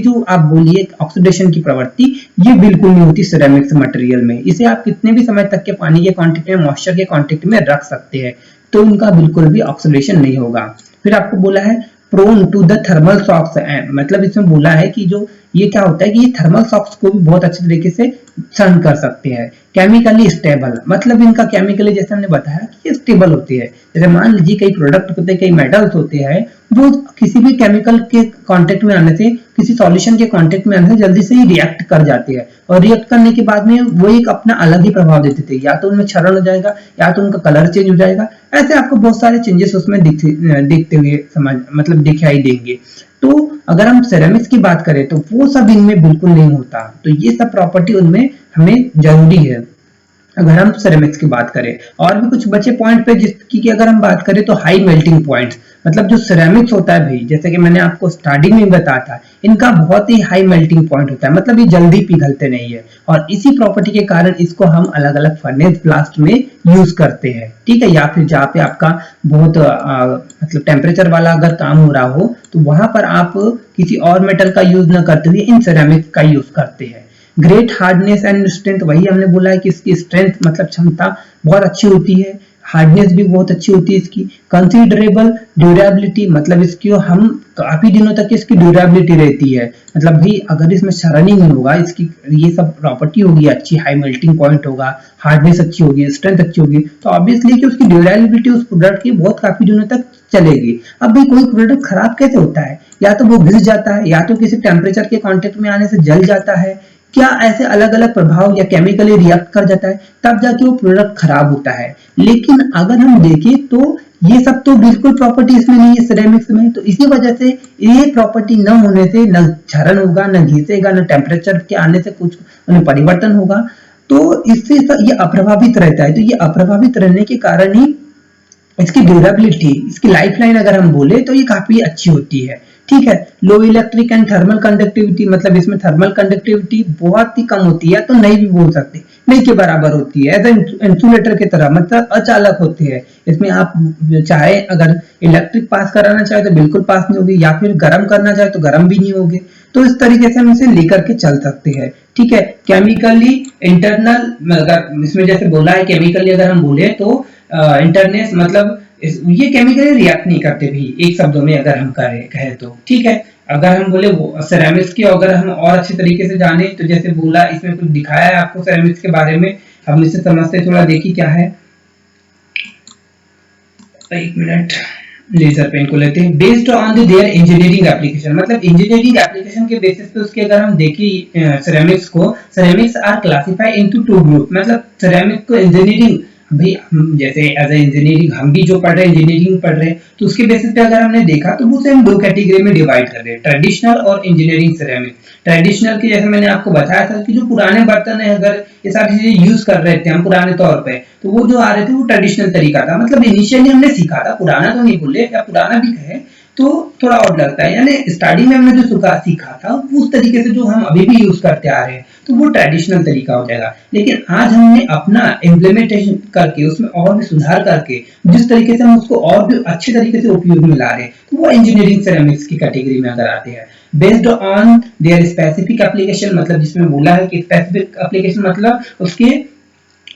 जो आप बोलिए ऑक्सीडेशन की प्रवृत्ति, ये बिल्कुल नहीं होती सिरेमिक्स मटेरियल में। इसे आप कितने भी समय तक के पानी के कांटेक्ट में, मॉइस्चर के कांटेक्ट में रख सकते हैं, तो उनका बिल्कुल भी ऑक्सीडेशन नहीं होगा। फिर आपको बोला है prone to the thermal shocks, मतलब इसमें बोला है कि जो ये क्या होता है कि ये थर्मल शॉक्स को भी बहुत अच्छे तरीके से सहन कर सकते हैं। केमिकली स्टेबल, मतलब इनका केमिकली जैसे हमने बताया कि ये स्टेबल होती है। जैसे मान लीजिए कई प्रोडक्ट होते हैं, कई मेटल्स होते हैं, वो किसी भी केमिकल के कांटेक्ट में आने से, किसी सॉल्यूशन के कांटेक्ट में आने से जल्दी से ही रिएक्ट कर जाते हैं, और रिएक्ट करने के बाद में वो एक अपना अलग ही प्रभाव देते थे, या तो उनमें क्षरण हो जाएगा या तो उनका कलर चेंज हो जाएगा। ऐसे आपको बहुत सारे चेंजेस उसमें दिखते हुए मतलब दिखाई देंगे। तो अगर हम सिरेमिक्स की बात करें तो वो सब इनमें बिल्कुल नहीं होता, तो ये सब प्रॉपर्टी उनमें हमें जरूरी है अगर हम सिरेमिक्स की बात करें। और भी कुछ बचे पॉइंट पे जिसकी अगर हम बात करें तो हाई मेल्टिंग पॉइंट्स, मतलब जो सिरेमिक्स होता है भाई, जैसे कि मैंने आपको स्टार्टिंग में बताया था, इनका बहुत ही हाई मेल्टिंग पॉइंट होता है, मतलब ये जल्दी पिघलते नहीं है, और इसी प्रॉपर्टी के कारण इसको हम अलग अलग फर्नेस ब्लास्ट में यूज करते हैं। ठीक है, या फिर जहाँ पे आपका बहुत मतलब टेम्परेचर वाला अगर काम हो रहा हो तो वहां पर आप किसी और मेटल का यूज न करते हुए इन सिरेमिक्स का यूज करते हैं। ग्रेट हार्डनेस एंड स्ट्रेंथ, वही हमने बोला है कि इसकी स्ट्रेंथ मतलब क्षमता बहुत अच्छी होती है। हार्डनेस भी बहुत अच्छी होती है इसकी, कंसीडरेबल ड्यूरेबिलिटी, मतलब इसकी हम काफी दिनों तक इसकी ड्यूरेबिलिटी रहती है, मतलब भाई अगर इसमें शर्निंग नहीं होगा, इसकी ये सब प्रॉपर्टी होगी अच्छी, हाई मेल्टिंग पॉइंट होगा, हार्डनेस अच्छी होगी, स्ट्रेंथ अच्छी होगी, तो ऑब्वियसली कि उसकी ड्यूरेबिलिटी उस प्रोडक्ट की बहुत काफी दिनों तक चलेगी। अब भाई कोई प्रोडक्ट खराब कैसे होता है, या तो वो घिस जाता है, या तो किसी टेम्परेचर के कांटेक्ट में आने से जल जाता है, क्या ऐसे अलग अलग प्रभाव या केमिकली रिएक्ट कर जाता है, तब जाके वो प्रोडक्ट खराब होता है। लेकिन अगर हम देखें तो ये सब तो बिल्कुल प्रॉपर्टी इसमें नहीं है सिरेमिक्स में, तो इसी वजह से ये प्रॉपर्टी न होने से न क्षरण होगा, न घिसेगा, न टेम्परेचर के आने से कुछ परिवर्तन होगा, तो इससे ये अप्रभावित रहता है। तो ये अप्रभावित रहने के कारण ही इसकी ड्यूरेबिलिटी, इसकी लाइफ लाइन अगर हम बोले तो ये काफी अच्छी होती है। ठीक है, लो इलेक्ट्रिक एंड थर्मल कंडक्टिविटी, मतलब इसमें थर्मल कंडक्टिविटी बहुत ही कम होती है, तो नहीं भी बोल सकते, नहीं के बराबर होती है, एज इंसुलेटर की तरह, मतलब अचालक होती है। इसमें आप चाहे अगर इलेक्ट्रिक पास कराना चाहे तो बिल्कुल पास नहीं होगी, या फिर गर्म करना चाहे तो गर्म भी नहीं होगी। तो इस तरीके से हम इसे लेकर के चल सकते हैं। ठीक है, केमिकली इंटरनल, अगर इसमें जैसे बोला है केमिकली अगर हम बोले तो इंटरनेस, मतलब ये केमिकली रिएक्ट नहीं करते भी, एक शब्दों में अगर हम कहें तो। ठीक है, अगर हम बोले सेरेमिक्स की अगर हम और अच्छे तरीके से जाने तो जैसे बोला इसमें कुछ दिखाया है आपको सेरेमिक्स के बारे में, हम इसे समझते थोड़ा, देखिए क्या है। एक मिनट, लेजर पेन को लेते हैं। Based on their engineering application, मतलब इंजीनियरिंग एप्लीकेशन के बेसिस पे उसके अगर हम देखें सेरेमिक्स को, ceramics are classified into two group, मतलब सेरेमिक को इंजीनियरिंग, भाई हम जैसे एज ए इंजीनियरिंग हम भी जो पढ़ रहे हैं इंजीनियरिंग पढ़ रहे हैं, तो उसके बेसिस पे अगर हमने देखा तो उसे हम दो कैटेगरी में डिवाइड कर रहे हैं, ट्रेडिशनल और इंजीनियरिंग सेरेमिक। ट्रेडिशनल की जैसे मैंने आपको बताया था कि जो पुराने बर्तन है, अगर ये सारी चीजें यूज कर रहे थे हम पुराने तौर पे, तो वो जो आ रहे थे वो ट्रेडिशनल तरीका था, मतलब इनिशियली हमने सीखा था, पुराना तो नहीं बोले, या पुराना भी कहे तो थोड़ा और लगता है, यानी स्टार्टिंग में हमने जो सीखा था उस तरीके से जो हम अभी भी यूज करते आ रहे हैं, तो वो ट्रेडिशनल तरीका हो जाएगा। लेकिन आज हमने अपना इम्प्लीमेंटेशन करके उसमें और भी सुधार करके जिस तरीके से हम उसको और भी अच्छे तरीके से उपयोग में ला रहे हैं, तो वो इंजीनियरिंग सेरेमिक्स की कैटेगरी में अगर आते हैं। Based on there specific application, मतलब जिसमें बोला है कि स्पेसिफिक एप्लीकेशन मतलब उसके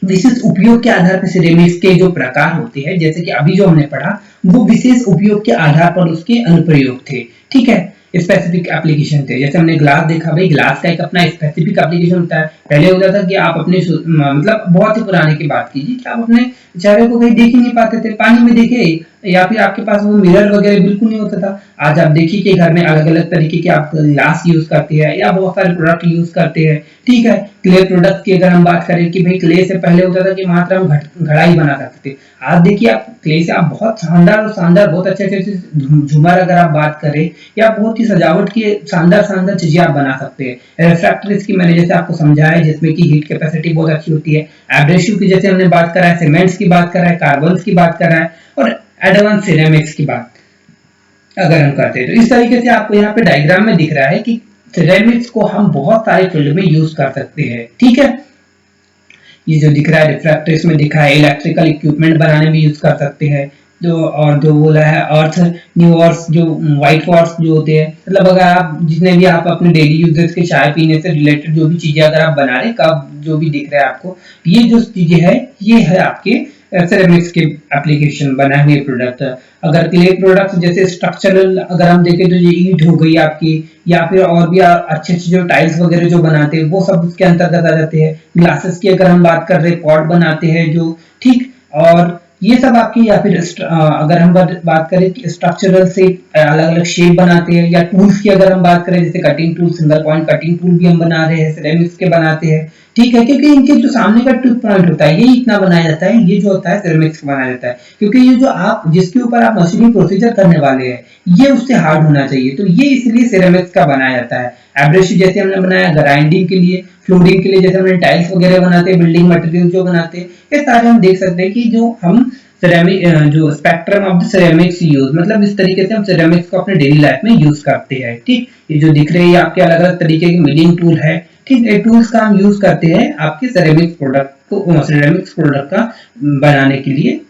विशेष उपयोग के आधार पर सिरेमिक्स के जो प्रकार होते हैं, जैसे कि अभी जो हमने पढ़ा वो विशेष उपयोग के आधार पर उसके अनुप्रयोग थे। ठीक है, स्पेसिफिक एप्लीकेशन थे, जैसे हमने ग्लास देखा, भाई ग्लास का एक अपना स्पेसिफिक एप्लीकेशन होता है। पहले होता था कि आप अपने मतलब बहुत ही पुराने की बात कीजिए कि आप अपने चेहरे को कहीं देख ही नहीं पाते थे, पानी में देखे, या फिर आपके पास वो मिरर वगैरह बिल्कुल नहीं होता था। आज आप देखिए कि घर में अलग अलग तरीके के आप ग्लास यूज करते हैं या बहुत सारे प्रोडक्ट यूज करते हैं। ठीक है, क्ले प्रोडक्ट की अगर हम बात करें कि भाई क्ले से पहले होता था कि मात्र हम घड़ाई बना सकते थे, आज देखिए आप क्ले से आप बहुत शानदार और शानदार बहुत अच्छे अच्छे झूमर अगर आप बात करें या बहुत ही सजावट की शानदार शानदार चीजें आप बना सकते हैं। रिफ्रैक्टर्स की मैंने जैसे आपको समझाया जिसमें की हीट कैपेसिटी बहुत अच्छी होती है। एब्रेसिव की जैसे हमने बात करा है, सीमेंट्स की बात करा है, कार्बन्स की बात करा है, और एडवांस सिरेमिक्स की बात अगर हम करते हैं, तो इस तरीके से आपको यहाँ पे डायग्राम में दिख रहा है कि सिरेमिक्स को हम बहुत सारे फील्ड में यूज कर सकते हैं। ठीक है, ये जो दिख रहा है रिफ्रैक्टर इसमें दिखा है, इलेक्ट्रिकल इक्विपमेंट बनाने में यूज कर सकते हैं। जो और जो बोला है अर्थ न्यू अर्थ जो व्हाइट वॉर्स जो होते हैं, मतलब अगर आप जितने भी आप अपने डेली यूजेस के चाय पीने से रिलेटेड जो भी चीजें अगर आप बना रहे, कप जो भी दिख रहा है आपको, ये जो चीजें है ये है आपके सेरेमिक्स के एप्लीकेशन बनाए हुए प्रोडक्ट। अगर क्ले प्रोडक्ट जैसे स्ट्रक्चरल अगर हम देखें तो ये ईंट हो गई आपकी, या फिर और भी अच्छे अच्छे जो टाइल्स वगैरह जो बनाते हैं वो सब उसके अंतर्गत आ जाते हैं। ग्लासेस की अगर हम बात कर रहे हैं, पॉट बनाते हैं जो, ठीक, और ये सब आपकी, या फिर अगर हम बात करें कि स्ट्रक्चरल से अलग अलग शेप बनाते हैं, या टूल्स की अगर हम बात करें जैसे cutting tool, single point cutting tool भी हम बना रहे हैं, सिरेमिक्स के बनाते हैं। ठीक है, क्योंकि इनके जो सामने का टिप पॉइंट होता है ये इतना बनाया जाता है, ये जो होता है सिरेमिक्स का बनाया जाता है, क्योंकि ये जो आप जिसके ऊपर आप मशीनिंग प्रोसीजर करने वाले हैं ये उससे हार्ड होना चाहिए, तो ये इसलिए सिरेमिक्स का बनाया जाता है। एब्रेसिव जैसे हमने बनाया ग्राइंडिंग के लिए, फ्लोरिंग के लिए, जैसे हमने टाइल्स वगैरह बनाते हैं, बिल्डिंग मटेरियल जो बनाते हैं, ये सारे हम देख सकते हैं कि जो हम सिरेमिक जो spectrum of the ceramics use, मतलब इस तरीके से हम सिरेमिक्स को अपने डेली लाइफ में यूज करते हैं। ठीक, ये जो दिख रहे हैं आपके अलग अलग तरीके के मिलिंग टूल है। ठीक, ये टूल्स का हम यूज करते हैं आपके सिरेमिक्स प्रोडक्ट को, सिरेमिक्स प्रोडक्ट का बनाने के लिए।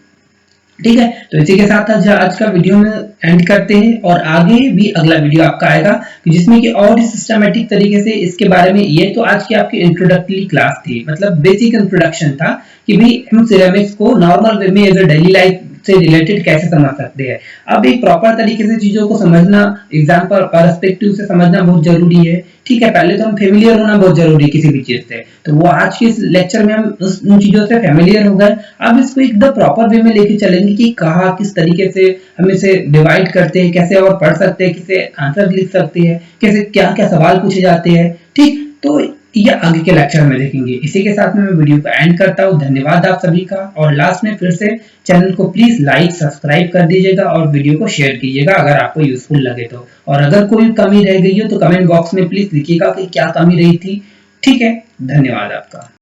ठीक है, तो इसी के साथ आज का वीडियो में एंड करते हैं और आगे भी अगला वीडियो आपका आएगा कि जिसमें कि और सिस्टमेटिक तरीके से इसके बारे में, ये तो आज की आपकी इंट्रोडक्टरी क्लास थी, मतलब बेसिक इंट्रोडक्शन था कि भाई हम सिरेमिक्स को नॉर्मल वे में एज अ डेली लाइफ से रिलेटेड कैसे समझ सकते हैं। अब एक प्रॉपर तरीके से चीजों को समझना, एग्जाम पर पर्सपेक्टिव से समझना बहुत जरूरी है। ठीक है, पहले तो हम फेमिलियर होना बहुत जरूरी है किसी भी चीज से, तो वो आज के इस लेक्चर में हम उन चीजों से फेमिलियर हो गए। अब इसको एकदम प्रॉपर वे में लेके चलेंगे कि कहाँ किस तरीके से हम इसे डिवाइड करते हैं, कैसे और पढ़ सकते हैं, कैसे आंसर लिख सकते हैं, कैसे क्या क्या सवाल पूछे जाते हैं। ठीक, तो ये आगे के लेक्चर में देखेंगे। इसी के साथ में मैं वीडियो को एंड करता हूँ। धन्यवाद आप सभी का, और लास्ट में फिर से चैनल को प्लीज लाइक सब्सक्राइब कर दीजिएगा और वीडियो को शेयर कीजिएगा अगर आपको यूजफुल लगे तो। और अगर कोई कमी रह गई हो तो कमेंट बॉक्स में प्लीज लिखिएगा कि क्या कमी रही थी। ठीक है, धन्यवाद आपका।